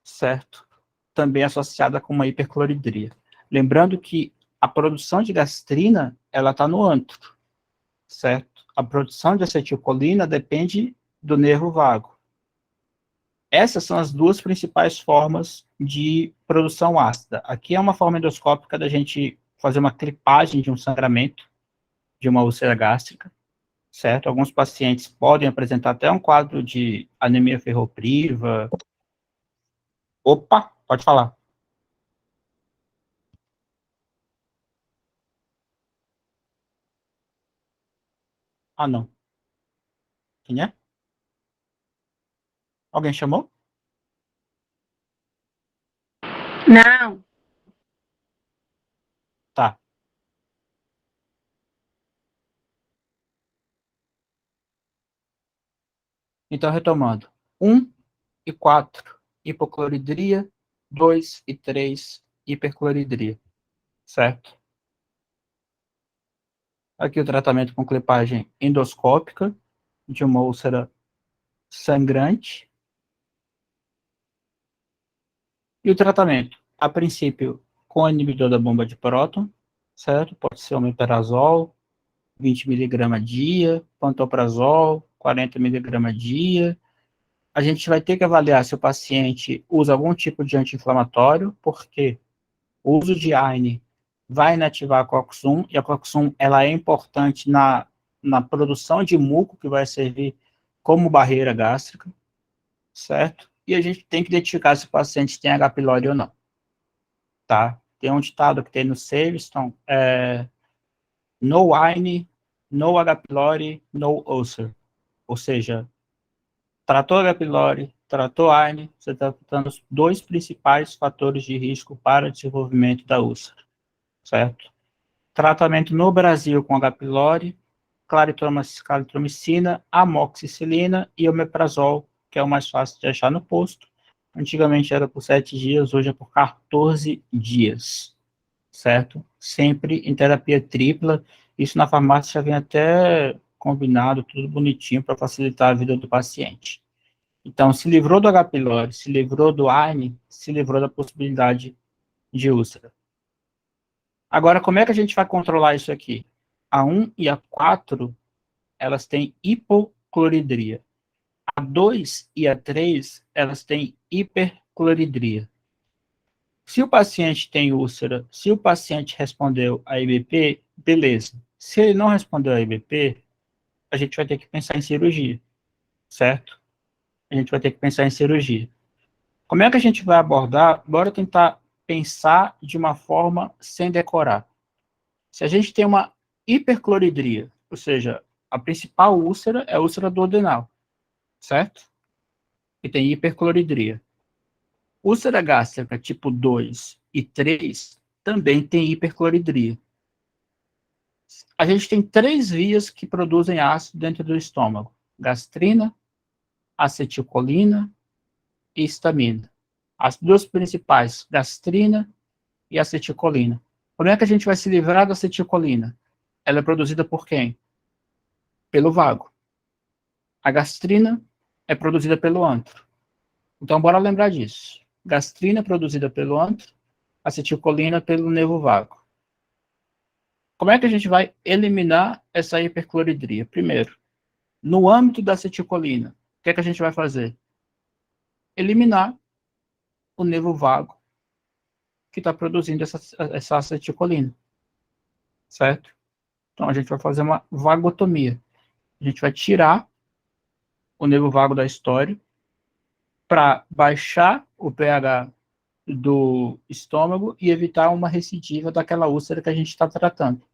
certo? Também associada com uma hipercloridria. Lembrando que a produção de gastrina, ela está no antro, certo? A produção de acetilcolina depende do nervo vago. Essas são as 2 principais formas de produção ácida. Aqui é uma forma endoscópica da gente fazer uma clipagem de um sangramento de uma úlcera gástrica, certo? Alguns pacientes podem apresentar até um quadro de anemia ferropriva. Opa, pode falar. Ah, não. Quem é? Alguém chamou? Não. Tá. Então, retomando. 1 e 4, hipocloridria. 2 e 3, hipercloridria. Certo? Aqui o tratamento com clipagem endoscópica de uma úlcera sangrante. E o tratamento, a princípio, com inibidor da bomba de próton, certo? Pode ser omeprazol, 20 mg dia, pantoprazol, 40 mg dia. A gente vai ter que avaliar se o paciente usa algum tipo de anti-inflamatório, porque o uso de AINE vai inativar a COX-1, e a COX-1 ela é importante na produção de muco, que vai servir como barreira gástrica, certo? E a gente tem que identificar se o paciente tem H. pylori ou não, tá? Tem um ditado que tem no Saveston, no AINE, no H. pylori, no ulcer. Ou seja, tratou H. pylori, tratou AINE, você está tratando os 2 principais fatores de risco para o desenvolvimento da úlcera, certo? Tratamento no Brasil com H. pylori, claritromicina, amoxicilina e omeprazol, que é o mais fácil de achar no posto. Antigamente era por 7 dias, hoje é por 14 dias, certo? Sempre em terapia tripla. Isso na farmácia já vem até combinado, tudo bonitinho para facilitar a vida do paciente. Então, se livrou do H. pylori, se livrou do AINE, se livrou da possibilidade de úlcera. Agora, como é que a gente vai controlar isso aqui? A 1 e a 4, elas têm hipocloridria. A 2 e a 3, elas têm hipercloridria. Se o paciente tem úlcera, se o paciente respondeu a IBP, beleza. Se ele não respondeu a IBP, a gente vai ter que pensar em cirurgia, certo? A gente vai ter que pensar em cirurgia. Como é que a gente vai abordar? Bora tentar pensar de uma forma sem decorar. Se a gente tem uma hipercloridria, ou seja, a principal úlcera é a úlcera duodenal, certo? Que tem hipercloridria. Úlcera gástrica tipo 2 e 3 também tem hipercloridria. A gente tem 3 vias que produzem ácido dentro do estômago: gastrina, acetilcolina e histamina. As duas principais, gastrina e acetilcolina. Como é que a gente vai se livrar da acetilcolina? Ela é produzida por quem? Pelo vago. A gastrina é produzida pelo antro. Então, bora lembrar disso. Gastrina é produzida pelo antro, acetilcolina pelo nervo vago. Como é que a gente vai eliminar essa hipercloridria? Primeiro, no âmbito da acetilcolina, o que é que a gente vai fazer? Eliminar o nervo vago que está produzindo essa acetilcolina, certo? Então, a gente vai fazer uma vagotomia. A gente vai tirar o nervo vago da história para baixar o pH do estômago e evitar uma recidiva daquela úlcera que a gente está tratando.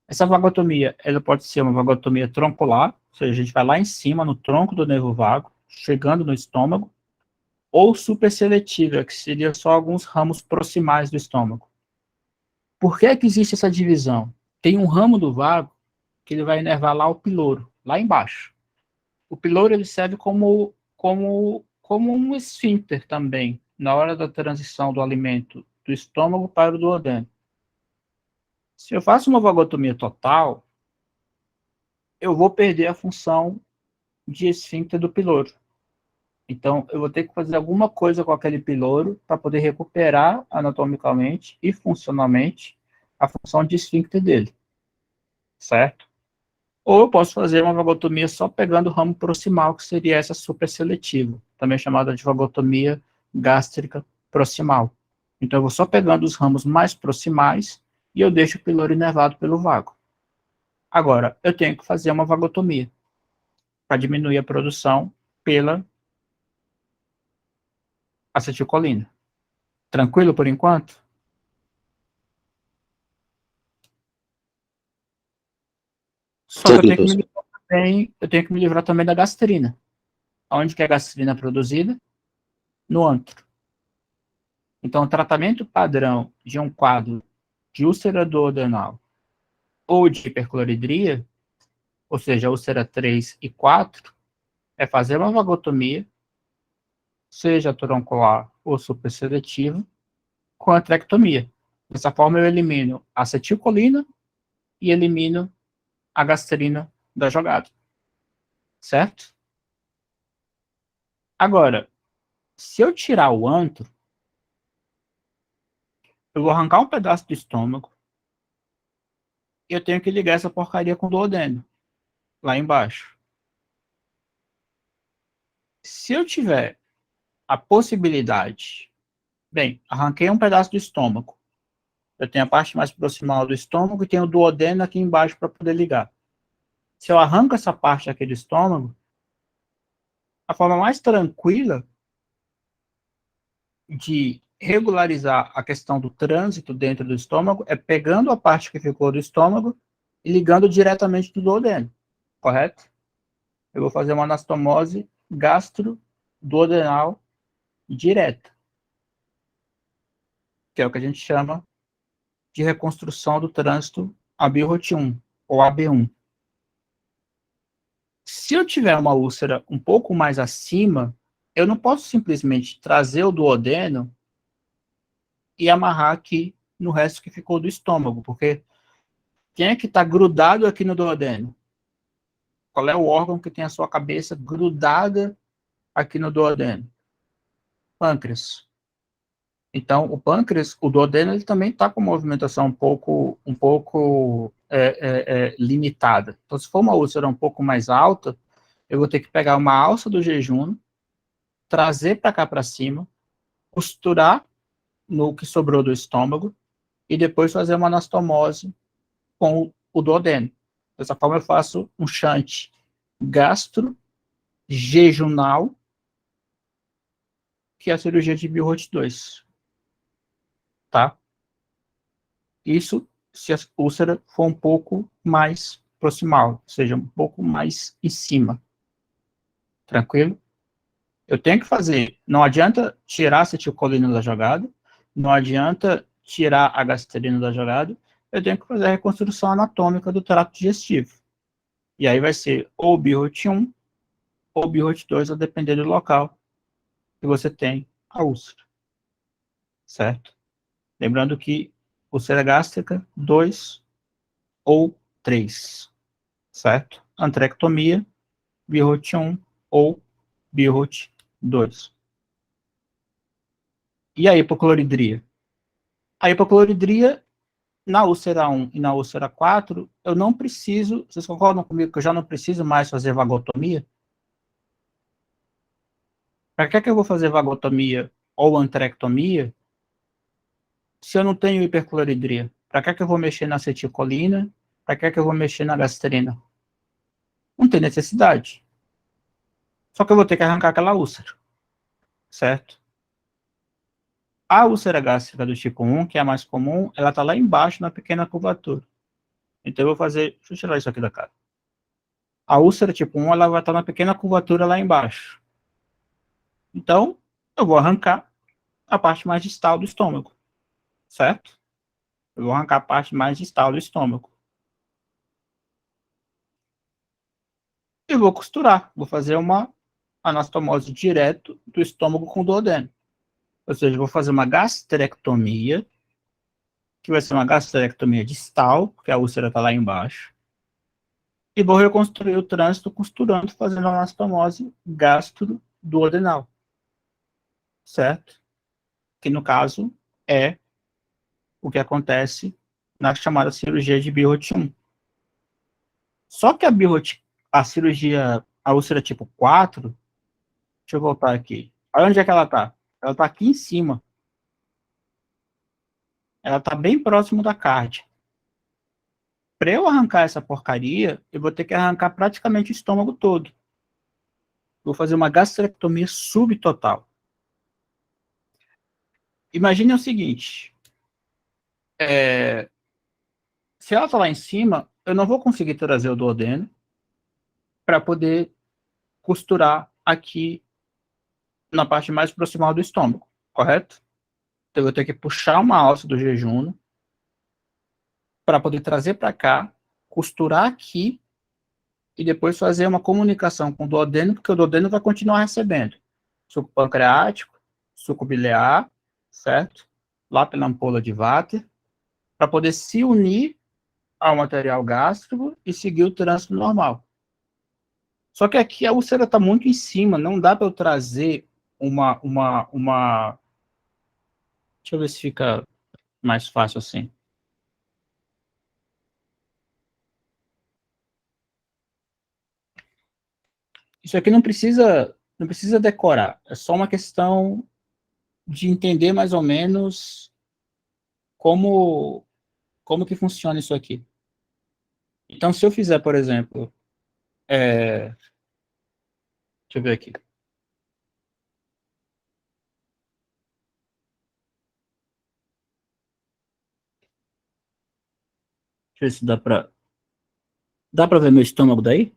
Essa vagotomia, ela pode ser uma vagotomia troncular, ou seja, a gente vai lá em cima, no tronco do nervo vago, chegando no estômago, ou superseletiva, que seria só alguns ramos proximais do estômago. Por que que existe essa divisão? Tem um ramo do vago que ele vai inervar lá o piloro, lá embaixo. O piloro ele serve como um esfíncter também, na hora da transição do alimento do estômago para o duodeno. Se eu faço uma vagotomia total, eu vou perder a função de esfíncter do piloro. Então, eu vou ter que fazer alguma coisa com aquele piloro para poder recuperar anatomicamente e funcionalmente a função de esfíncter dele, certo? Ou eu posso fazer uma vagotomia só pegando o ramo proximal, que seria essa superseletiva, também chamada de vagotomia gástrica proximal. Então, eu vou só pegando os ramos mais proximais e eu deixo o piloro inervado pelo vago. Agora, eu tenho que fazer uma vagotomia para diminuir a produção pela acetilcolina. Tranquilo por enquanto? Só que eu tenho que me livrar também da gastrina. Onde que a gastrina é produzida? No antro. Então, o tratamento padrão de um quadro de úlcera duodenal ou de hipercloridria, ou seja, úlcera 3 e 4, é fazer uma vagotomia, seja troncular ou superseletiva, com atrectomia. Dessa forma, eu elimino a acetilcolina e elimino a gastrina da jogada. Certo? Agora, se eu tirar o antro, eu vou arrancar um pedaço do estômago e eu tenho que ligar essa porcaria com o duodeno, lá embaixo. Se eu tiver a possibilidade, bem, arranquei um pedaço do estômago, eu tenho a parte mais proximal do estômago e tenho o duodeno aqui embaixo para poder ligar. Se eu arranco essa parte aqui do estômago, a forma mais tranquila de regularizar a questão do trânsito dentro do estômago é pegando a parte que ficou do estômago e ligando diretamente do duodeno, correto? Eu vou fazer uma anastomose gastroduodenal direta, que é o que a gente chama de reconstrução do trânsito ABROT1, ou AB1. Se eu tiver uma úlcera um pouco mais acima, eu não posso simplesmente trazer o duodeno e amarrar aqui no resto que ficou do estômago, porque quem é que está grudado aqui no duodeno? Qual é o órgão que tem a sua cabeça grudada aqui no duodeno? Pâncreas. Então, o pâncreas, o duodeno, ele também está com movimentação um pouco limitada. Então, se for uma úlcera um pouco mais alta, eu vou ter que pegar uma alça do jejum, trazer para cá para cima, costurar no que sobrou do estômago e depois fazer uma anastomose com o duodeno. Dessa forma, eu faço um shunt gastro-jejunal, que é a cirurgia de Biot 2. Tá? Isso se a úlcera for um pouco mais proximal, ou seja, um pouco mais em cima. Tranquilo? Eu tenho que fazer. Não adianta tirar a acetilcolina da jogada, não adianta tirar a gastrina da jogada, eu tenho que fazer a reconstrução anatômica do trato digestivo. E aí vai ser ou BIROT 1 ou BIROT 2, a depender do local que você tem a úlcera. Certo? Lembrando que úlcera gástrica 2 ou 3. Certo? Antrectomia, BIROT 1 ou BIROT 2. E a hipocloridria? A hipocloridria, na úlcera 1 e na úlcera 4, eu não preciso, vocês concordam comigo que eu já não preciso mais fazer vagotomia? Para que eu vou fazer vagotomia ou antrectomia se eu não tenho hipercloridria? Para que eu vou mexer na acetilcolina? Para que eu vou mexer na gastrina? Não tem necessidade. Só que eu vou ter que arrancar aquela úlcera, certo? A úlcera gástrica do tipo 1, que é a mais comum, ela está lá embaixo na pequena curvatura. Então eu vou fazer, deixa eu tirar isso aqui da cara. A úlcera tipo 1, ela vai estar na pequena curvatura lá embaixo. Então, eu vou arrancar a parte mais distal do estômago, certo? Eu vou arrancar a parte mais distal do estômago. E vou costurar, vou fazer uma anastomose direto do estômago com duodeno. Ou seja, vou fazer uma gastrectomia, que vai ser uma gastrectomia distal, porque a úlcera está lá embaixo. E vou reconstruir o trânsito costurando, fazendo a anastomose gastro-duodenal. Certo? Que no caso é o que acontece na chamada cirurgia de Biot 1. Só que a cirurgia, a úlcera tipo 4, deixa eu voltar aqui. Olha onde é que ela está. Ela está aqui em cima. Ela está bem próximo da cárdia. Para eu arrancar essa porcaria, eu vou ter que arrancar praticamente o estômago todo. Vou fazer uma gastrectomia subtotal. Imagine o seguinte. Se ela está lá em cima, eu não vou conseguir trazer o duodeno para poder costurar aqui na parte mais proximal do estômago, correto? Então eu vou ter que puxar uma alça do jejum para poder trazer para cá, costurar aqui e depois fazer uma comunicação com o duodeno, porque o duodeno vai continuar recebendo suco pancreático, suco biliar, certo? Lá pela ampola de Vater, para poder se unir ao material gástrico e seguir o trânsito normal. Só que aqui a úlcera está muito em cima, não dá para eu trazer uma... Deixa eu ver se fica mais fácil assim. Isso aqui não precisa decorar, é só uma questão de entender mais ou menos como que funciona isso aqui. Então, se eu fizer, por exemplo, deixa eu ver aqui. Deixa eu ver se dá para ver meu estômago daí?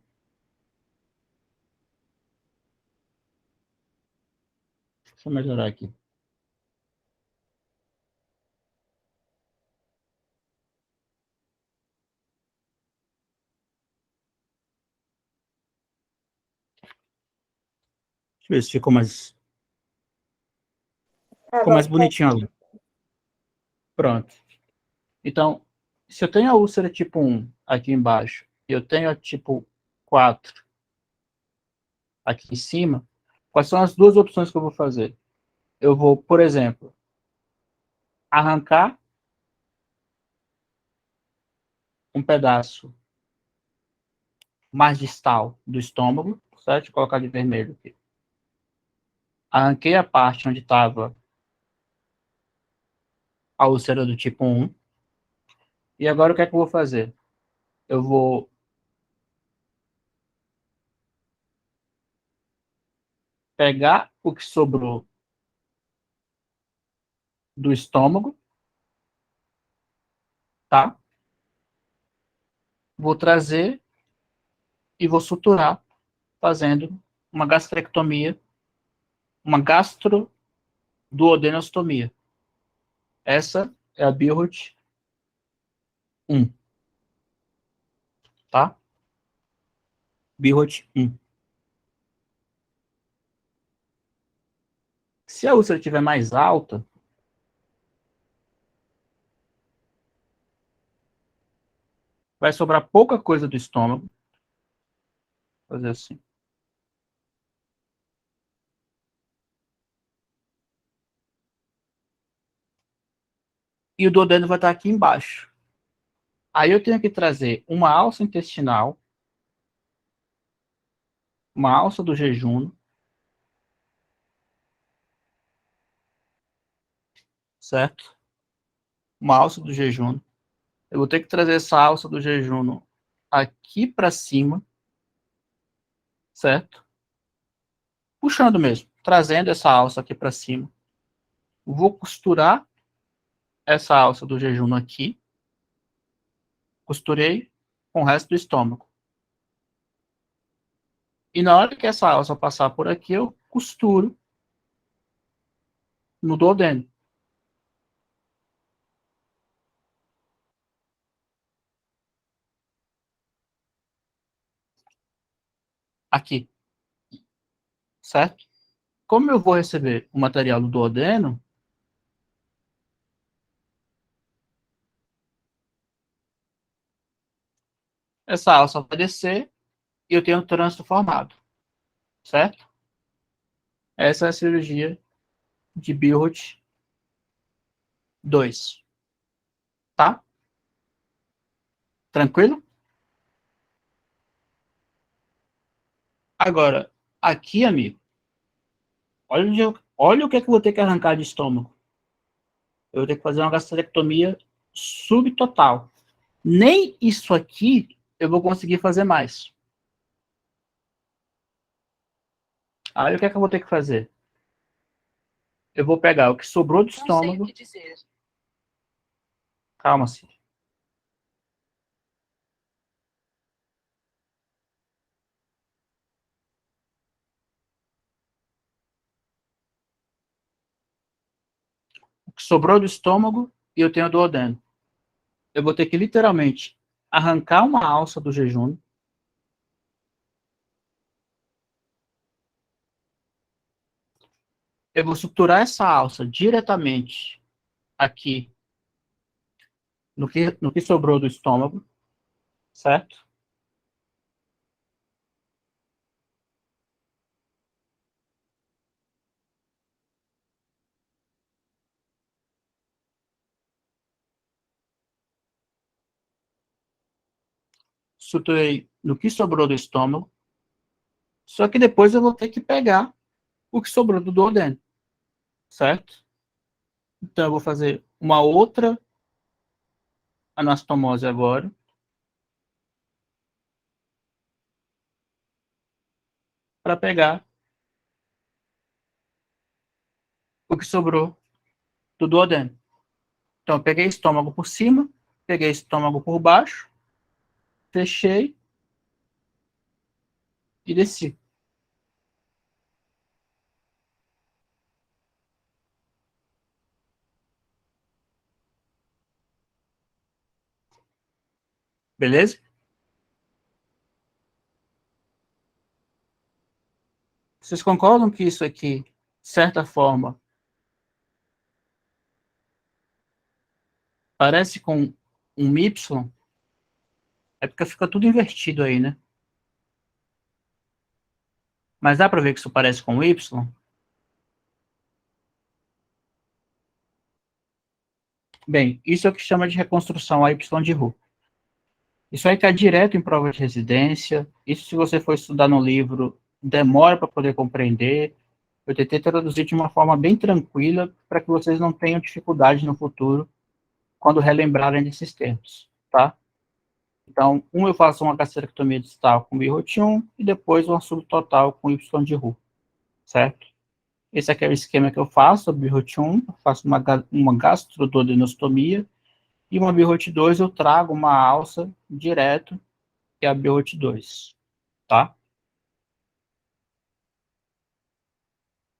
Deixa eu melhorar aqui. Deixa eu ver se ficou mais bonitinho ali. Pronto. Então, se eu tenho a úlcera tipo 1 aqui embaixo e eu tenho a tipo 4 aqui em cima, quais são as duas opções que eu vou fazer? Eu vou, por exemplo, arrancar um pedaço mais distal do estômago, certo? Vou colocar de vermelho aqui. Arranquei a parte onde estava a úlcera do tipo 1. E agora o que é que eu vou fazer? Eu vou pegar o que sobrou do estômago, tá? Vou trazer e vou suturar, fazendo uma gastrectomia, uma gastroduodenostomia. Essa é a Biorut 1, tá? Biorut 1. Se a úlcera estiver mais alta, vai sobrar pouca coisa do estômago. Vou fazer assim. E o duodeno vai estar aqui embaixo. Aí eu tenho que trazer uma alça intestinal, uma alça do jejum, certo? Uma alça do jejum. Eu vou ter que trazer essa alça do jejum aqui para cima, certo? Puxando mesmo, trazendo essa alça aqui para cima. Vou costurar essa alça do jejum aqui. Costurei com o resto do estômago. E na hora que essa alça passar por aqui, eu costuro no duodeno. Aqui. Certo? Como eu vou receber o material do duodeno, essa alça vai descer e eu tenho um trânsito formado. Certo? Essa é a cirurgia de Biorut 2. Tá? Tranquilo? Agora, aqui, amigo, olha o que é que eu vou ter que arrancar de estômago. Eu vou ter que fazer uma gastrectomia subtotal. Nem isso aqui eu vou conseguir fazer mais. Aí o que é que eu vou ter que fazer? Eu vou pegar o que sobrou do estômago. Não sei o que dizer. Calma, Cid. O que sobrou do estômago e eu tenho duodeno. Eu vou ter que literalmente arrancar uma alça do jejum. Eu vou suturar essa alça diretamente aqui no que sobrou do estômago, certo? Suturei no que sobrou do estômago, só que depois eu vou ter que pegar o que sobrou do duodeno, certo? Então eu vou fazer uma outra anastomose agora. Para pegar o que sobrou do duodeno. Então eu peguei estômago por cima, peguei estômago por baixo, fechei e desci. Beleza? Vocês concordam que isso aqui, de certa forma, parece com um Y? É porque fica tudo invertido aí, né? Mas dá para ver que isso parece com um Y? Bem, isso é o que chama de reconstrução AY de Roux. Isso aí cai direto em prova de residência. Isso, se você for estudar no livro, demora para poder compreender. Eu tentei traduzir de uma forma bem tranquila para que vocês não tenham dificuldade no futuro quando relembrarem desses termos, tá? Então, eu faço uma gastrectomia distal com Biorut 1 e depois uma subtotal com Y de Roux, certo? Esse aqui é o esquema que eu faço, a BIHOT 1, eu faço uma gastroduodenostomia, e uma BIHOT 2 eu trago uma alça direto, que é a BIHOT 2, tá?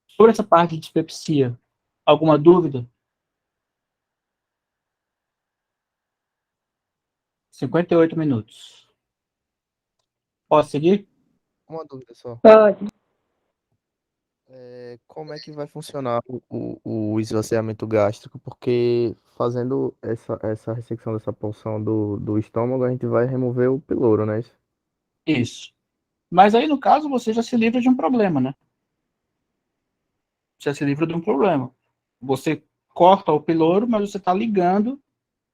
Sobre essa parte de dispepsia, alguma dúvida? 58 minutos. Posso seguir? Uma dúvida só. Pode. Como é que vai funcionar o esvaziamento gástrico? Porque fazendo essa ressecção dessa porção do estômago, a gente vai remover o piloro, né? Isso. Mas aí, no caso, você já se livra de um problema, né? Você se livra de um problema. Você corta o piloro, mas você está ligando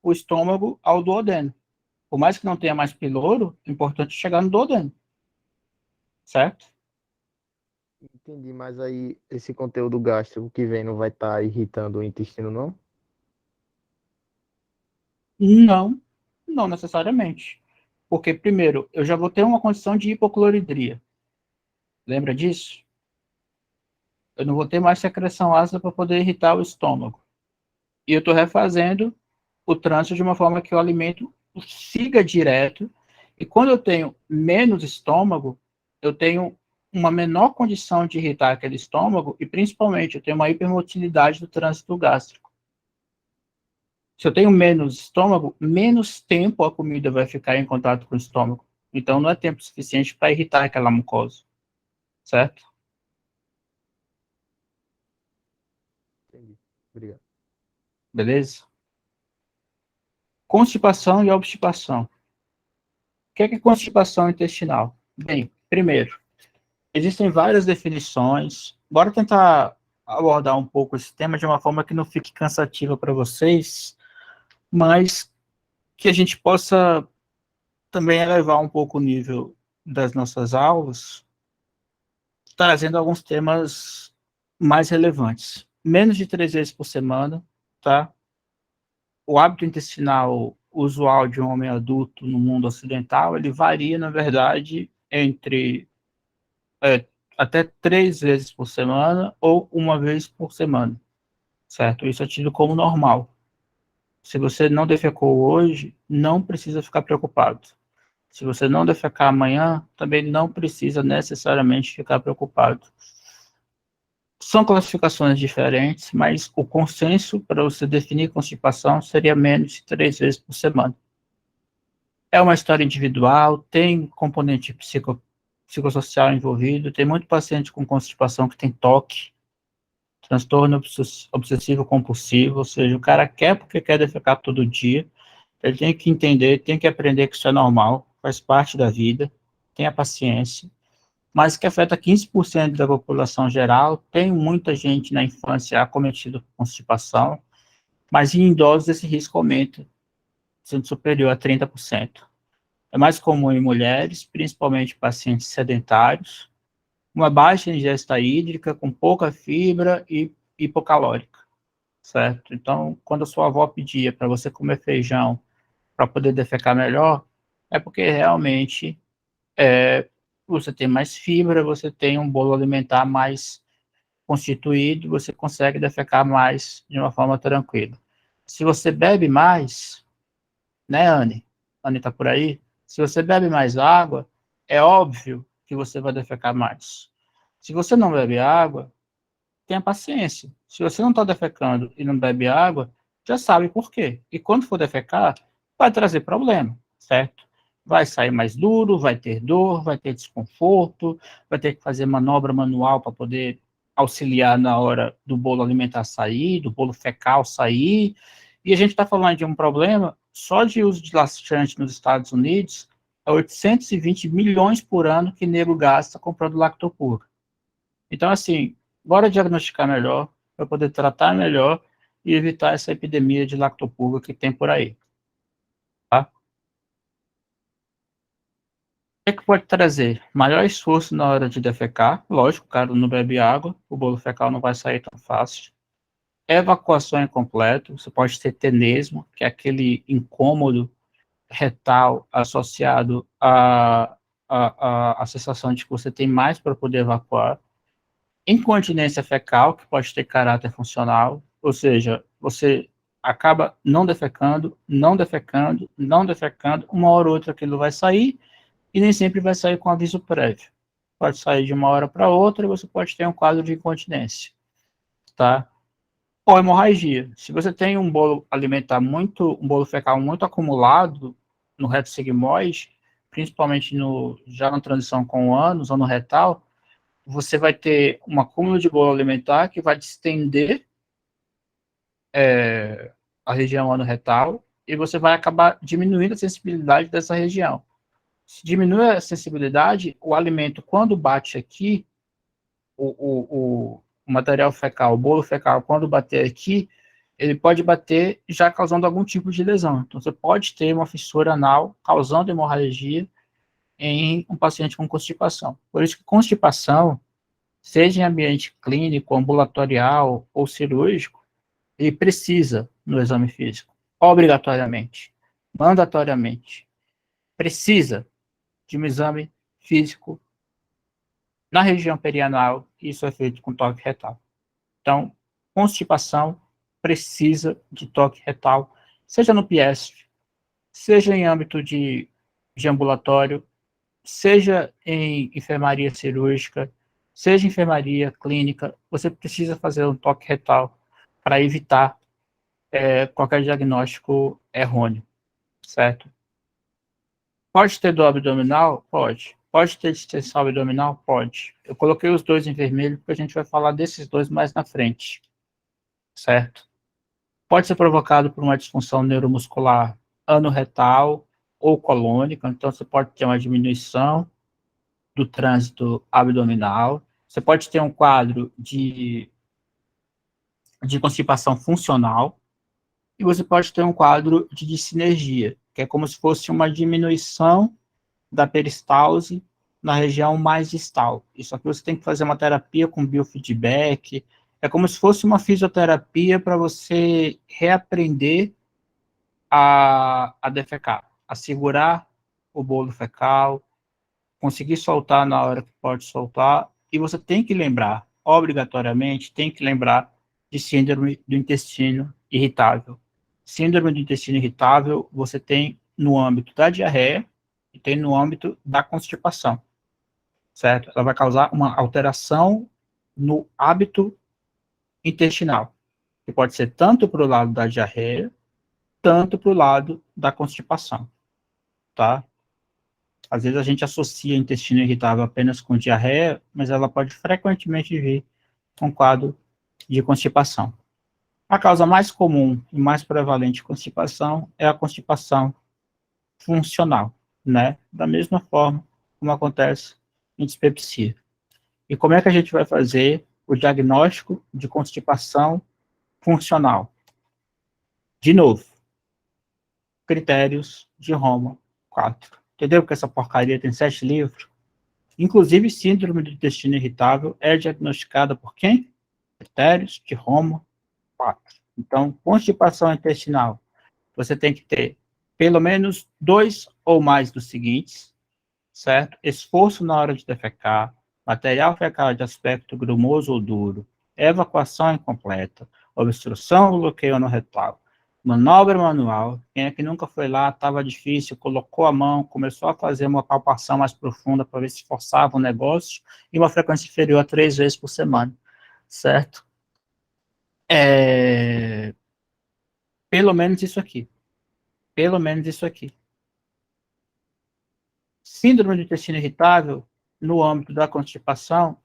o estômago ao duodeno. Por mais que não tenha mais piloro, é importante chegar no duodeno. Certo? Entendi, mas aí esse conteúdo gástrico que vem não vai estar irritando o intestino, não? Não, não necessariamente. Porque, primeiro, eu já vou ter uma condição de hipocloridria. Lembra disso? Eu não vou ter mais secreção ácida para poder irritar o estômago. E eu estou refazendo o trânsito de uma forma que o alimento siga direto. E quando eu tenho menos estômago, eu tenho uma menor condição de irritar aquele estômago e, principalmente, eu tenho uma hipermotilidade do trânsito gástrico. Se eu tenho menos estômago, menos tempo a comida vai ficar em contato com o estômago. Então, não é tempo suficiente para irritar aquela mucosa. Certo? Entendi. Obrigado. Beleza? Constipação e obstipação. O que é constipação intestinal? Bem, primeiro, existem várias definições. Bora tentar abordar um pouco esse tema de uma forma que não fique cansativa para vocês, mas que a gente possa também elevar um pouco o nível das nossas aulas, trazendo alguns temas mais relevantes. Menos de 3 vezes por semana, tá? O hábito intestinal usual de um homem adulto no mundo ocidental, ele varia, na verdade, entre até 3 vezes por semana ou uma vez por semana, certo? Isso é tido como normal. Se você não defecou hoje, não precisa ficar preocupado. Se você não defecar amanhã, também não precisa necessariamente ficar preocupado. São classificações diferentes, mas o consenso para você definir constipação seria menos de 3 vezes por semana. É uma história individual, tem componente psicossocial envolvido, tem muito paciente com constipação que tem TOC, transtorno obsessivo compulsivo, ou seja, o cara quer porque quer defecar todo dia, ele tem que entender, tem que aprender que isso é normal, faz parte da vida, tenha paciência, mas que afeta 15% da população geral, tem muita gente na infância acometido com constipação, mas em idosos esse risco aumenta, sendo superior a 30%. É mais comum em mulheres, principalmente pacientes sedentários, uma baixa ingesta hídrica, com pouca fibra e hipocalórica, certo? Então, quando a sua avó pedia para você comer feijão para poder defecar melhor, é porque realmente você tem mais fibra, você tem um bolo alimentar mais constituído, você consegue defecar mais de uma forma tranquila. Se você bebe mais, né, Anne? Anne está por aí? Se você bebe mais água, é óbvio que você vai defecar mais. Se você não bebe água, tenha paciência. Se você não está defecando e não bebe água, já sabe por quê. E quando for defecar, vai trazer problema, certo? Vai sair mais duro, vai ter dor, vai ter desconforto, vai ter que fazer manobra manual para poder auxiliar na hora do bolo alimentar sair, do bolo fecal sair. E a gente está falando de um problema, só de uso de laxante nos Estados Unidos, é 820 milhões por ano que nego gasta comprando lactopurga. Então, assim, bora diagnosticar melhor, para poder tratar melhor e evitar essa epidemia de lactopurga que tem por aí. Tá? O que pode trazer? Maior esforço na hora de defecar, lógico, o cara não bebe água, o bolo fecal não vai sair tão fácil. Evacuação incompleta, você pode ter tenesmo, que é aquele incômodo retal associado à sensação de que você tem mais para poder evacuar. incontinência fecal, que pode ter caráter funcional, ou seja, você acaba não defecando, não defecando, não defecando, uma hora ou outra aquilo vai sair, e nem sempre vai sair com aviso prévio. Pode sair de uma hora para outra e você pode ter um quadro de incontinência, tá? Ou hemorragia. Se você tem um bolo alimentar um bolo fecal muito acumulado no reto sigmoide, principalmente já na transição com o ânus ou no retal, você vai ter um acúmulo de bolo alimentar que vai distender a região ano-retal e você vai acabar diminuindo a sensibilidade dessa região. Se diminui a sensibilidade, o alimento, quando bate aqui, o material fecal, o bolo fecal, quando bater aqui, ele pode bater já causando algum tipo de lesão. Então, você pode ter uma fissura anal causando hemorragia em um paciente com constipação. Por isso que constipação, seja em ambiente clínico, ambulatorial ou cirúrgico, ele precisa no exame físico, obrigatoriamente, mandatoriamente, precisa de um exame físico na região perianal, e isso é feito com toque retal. Então, constipação precisa de toque retal, seja no PIESF, seja em âmbito de ambulatório, seja em enfermaria cirúrgica, seja em enfermaria clínica, você precisa fazer um toque retal para evitar qualquer diagnóstico errôneo, certo? Pode ter dor abdominal? Pode. Pode ter distensão abdominal? Pode. Eu coloquei os dois em vermelho porque a gente vai falar desses dois mais na frente, certo? Pode ser provocado por uma disfunção neuromuscular anorretal ou colônica, então você pode ter uma diminuição do trânsito abdominal, você pode ter um quadro de constipação funcional, e você pode ter um quadro de dissinergia, que é como se fosse uma diminuição da peristalse na região mais distal. Isso aqui você tem que fazer uma terapia com biofeedback, é como se fosse uma fisioterapia para você reaprender a defecar, a segurar o bolo fecal, conseguir soltar na hora que pode soltar, e você tem que lembrar, obrigatoriamente, tem que lembrar de síndrome do intestino irritável. Síndrome do intestino irritável você tem no âmbito da diarreia e tem no âmbito da constipação, certo? Ela vai causar uma alteração no hábito intestinal, que pode ser tanto para o lado da diarreia, tanto para o lado da constipação, tá? Às vezes a gente associa intestino irritável apenas com diarreia, mas ela pode frequentemente vir com quadro de constipação. A causa mais comum e mais prevalente de constipação é a constipação funcional, né? Da mesma forma como acontece em dispepsia. E como é que a gente vai fazer o diagnóstico de constipação funcional? De novo, critérios de Roma 4. Entendeu que essa porcaria tem 7 livros? Inclusive, síndrome do intestino irritável é diagnosticada por quem? Critérios de Roma 4. Então, constipação intestinal, você tem que ter pelo menos 2 ou mais dos seguintes, certo? Esforço na hora de defecar, material fecal de aspecto grumoso ou duro, evacuação incompleta, obstrução ou bloqueio no retal, manobra manual, quem é que nunca foi lá, estava difícil, colocou a mão, começou a fazer uma palpação mais profunda para ver se forçava o negócio, e uma frequência inferior a 3 vezes por semana, certo? Pelo menos isso aqui. Pelo menos isso aqui. Síndrome do intestino irritável, no âmbito da constipação,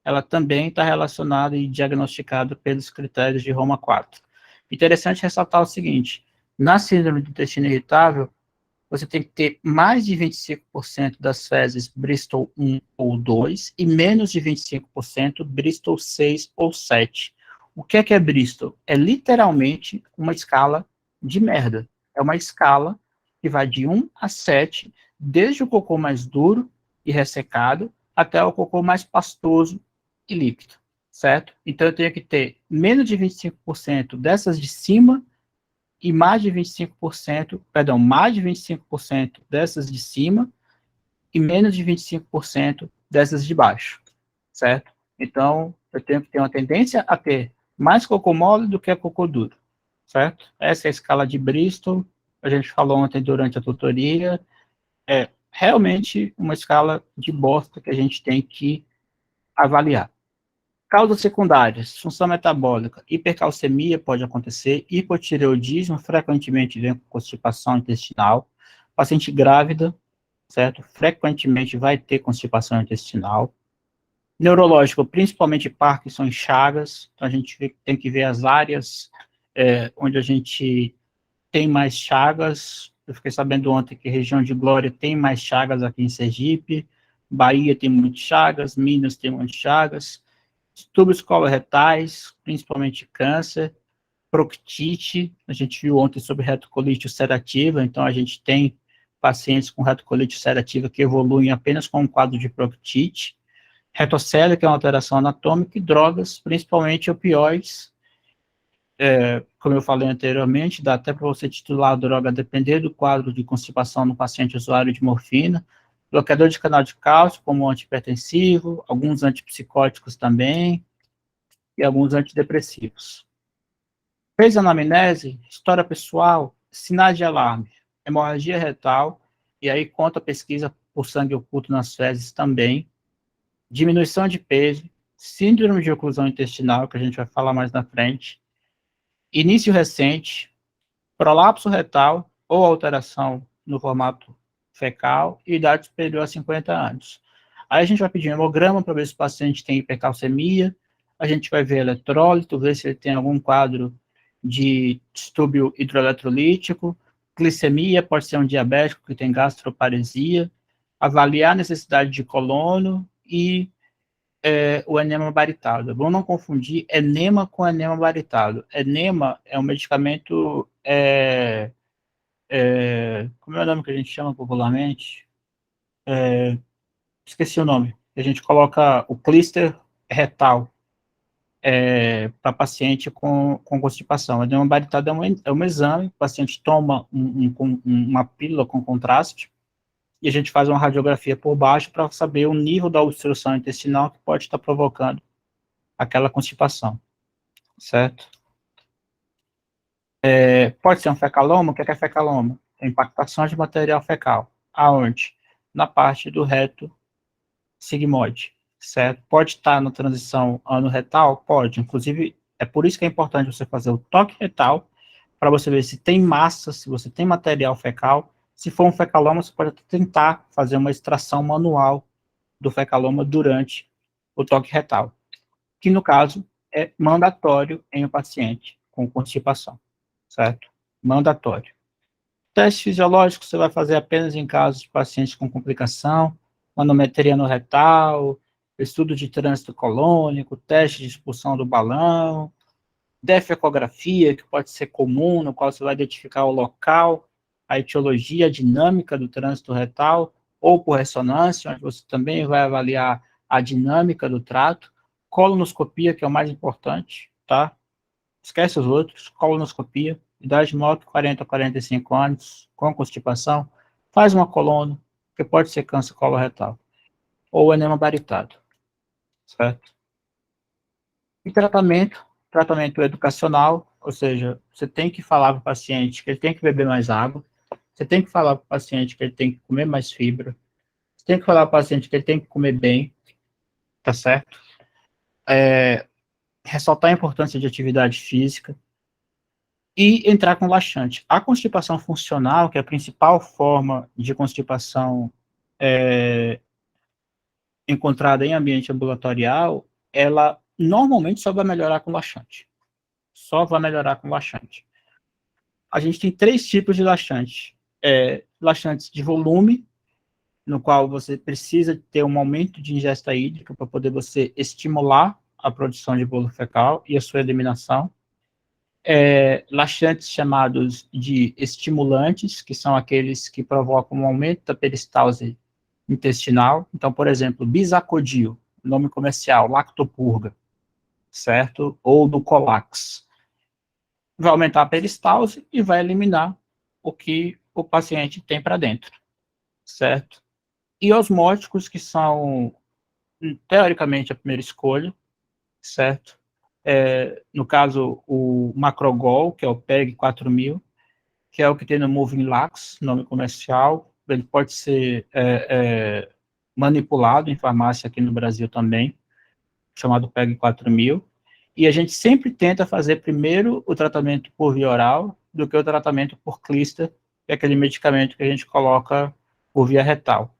ela também está relacionada e diagnosticada pelos critérios de Roma 4. Interessante ressaltar o seguinte, na síndrome do intestino irritável, você tem que ter mais de 25% das fezes Bristol 1 ou 2 e menos de 25% Bristol 6 ou 7. O que é Bristol? É literalmente uma escala de merda. É uma escala que vai de 1 a 7, desde o cocô mais duro e ressecado até o cocô mais pastoso e líquido, certo? Então eu tenho que ter menos de 25% dessas de cima e mais de 25%, perdão, mais de 25% dessas de cima e menos de 25% dessas de baixo, certo? Então, eu tenho que ter uma tendência a ter mais cocô mole do que cocô duro, certo? Essa é a escala de Bristol, a gente falou ontem durante a tutoria, é realmente uma escala de bosta que a gente tem que avaliar. Causas secundárias, função metabólica, hipercalcemia pode acontecer, hipotireoidismo, frequentemente vem com constipação intestinal, paciente grávida, certo? Frequentemente vai ter constipação intestinal. Neurológico, principalmente Parkinson e Chagas, então a gente tem que ver as áreas onde a gente tem mais Chagas. Eu fiquei sabendo ontem que a região de Glória tem mais Chagas aqui em Sergipe, Bahia tem muitas Chagas, Minas tem muitas Chagas, distúrbios coloretais, principalmente câncer, proctite, a gente viu ontem sobre retocolite ulcerativa, então a gente tem pacientes com retocolite ulcerativa que evoluem apenas com um quadro de proctite, retocélia, que é uma alteração anatômica, e drogas, principalmente opioides, como eu falei anteriormente, dá até para você titular a droga a depender do quadro de constipação no paciente usuário de morfina, bloqueador de canal de cálcio, como antihipertensivo, alguns antipsicóticos também, e alguns antidepressivos. Fez anamnese, história pessoal, sinais de alarme, hemorragia retal, e aí conta a pesquisa por sangue oculto nas fezes também, diminuição de peso, síndrome de oclusão intestinal, que a gente vai falar mais na frente, início recente, prolapso retal ou alteração no formato fecal e idade superior a 50 anos. Aí a gente vai pedir um hemograma para ver se o paciente tem hipercalcemia, a gente vai ver eletrólito, ver se ele tem algum quadro de distúrbio hidroeletrolítico, glicemia, pode ser um diabético que tem gastroparesia, avaliar a necessidade de colono e o enema baritado. Vamos não confundir enema com enema baritado. Enema é um medicamento, como é o nome que a gente chama popularmente? Esqueci o nome. A gente coloca o clíster retal para paciente com constipação. O enema baritado é um exame, o paciente toma uma pílula com contraste, e a gente faz uma radiografia por baixo para saber o nível da obstrução intestinal que pode estar provocando aquela constipação, certo? Pode ser um fecaloma. O que é fecaloma? É impactação de material fecal. Aonde? Na parte do reto sigmoide, certo? Pode estar na transição ano-retal? Pode. Inclusive, é por isso que é importante você fazer o toque retal, para você ver se tem massa, se você tem material fecal. Se for um fecaloma, você pode tentar fazer uma extração manual do fecaloma durante o toque retal, que no caso é mandatório em um paciente com constipação, certo? Mandatório. Teste fisiológico você vai fazer apenas em casos de pacientes com complicação, manometria no retal, estudo de trânsito colônico, teste de expulsão do balão, defecografia, que pode ser comum, no qual você vai identificar o local, a etiologia, a dinâmica do trânsito retal, ou por ressonância, onde você também vai avaliar a dinâmica do trato, colonoscopia, que é o mais importante, tá? Esquece os outros, colonoscopia, idade móvel 40 a 45 anos, com constipação, faz uma colono, que pode ser câncer coloretal, ou enema baritado, certo? E tratamento educacional, ou seja, você tem que falar para o paciente que ele tem que beber mais água, você tem que falar para o paciente que ele tem que comer mais fibra, você tem que falar para o paciente que ele tem que comer bem, tá certo? Ressaltar a importância de atividade física e entrar com laxante. A constipação funcional, que é a principal forma de constipação encontrada em ambiente ambulatorial, ela normalmente só vai melhorar com laxante. Só vai melhorar com laxante. A gente tem 3 tipos de laxante. Laxantes de volume, no qual você precisa ter um aumento de ingesta hídrica para poder você estimular a produção de bolo fecal e a sua eliminação. Laxantes chamados de estimulantes, que são aqueles que provocam um aumento da peristalse intestinal. Então, por exemplo, bisacodyl, nome comercial, lactopurga, certo? Ou do Colax. Vai aumentar a peristalse e vai eliminar o que o paciente tem para dentro, certo? E osmóticos, que são, teoricamente, a primeira escolha, certo? No caso, o Macrogol, que é o PEG 4000, que é o que tem no Movinglax, nome comercial. Ele pode ser manipulado em farmácia aqui no Brasil também, chamado PEG 4000. E a gente sempre tenta fazer primeiro o tratamento por via oral do que o tratamento por clista, que é aquele medicamento que a gente coloca por via retal,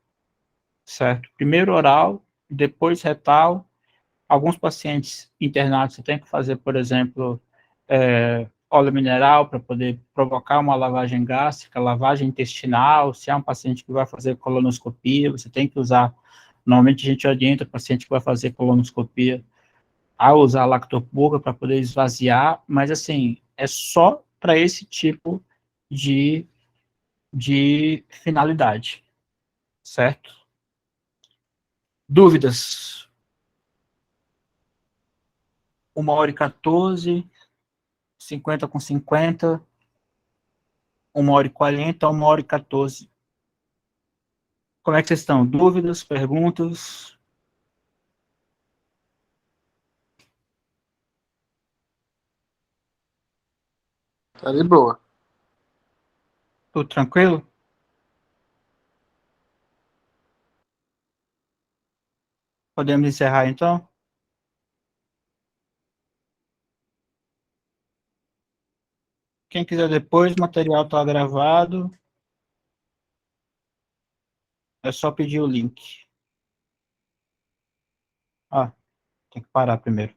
certo? Primeiro oral, depois retal. Alguns pacientes internados você tem que fazer, por exemplo, óleo mineral para poder provocar uma lavagem gástrica, lavagem intestinal. Se é um paciente que vai fazer colonoscopia, você tem que usar. Normalmente a gente orienta o paciente que vai fazer colonoscopia a usar lactopurga para poder esvaziar, mas assim, é só para esse tipo de finalidade, certo? Dúvidas? 1h14, 50 com 50, 1h40, 1h14. Como é que vocês estão? Dúvidas, perguntas? Tá de boa. Tudo tranquilo? Podemos encerrar, então? Quem quiser depois, o material está gravado. É só pedir o link. Ah, tem que parar primeiro.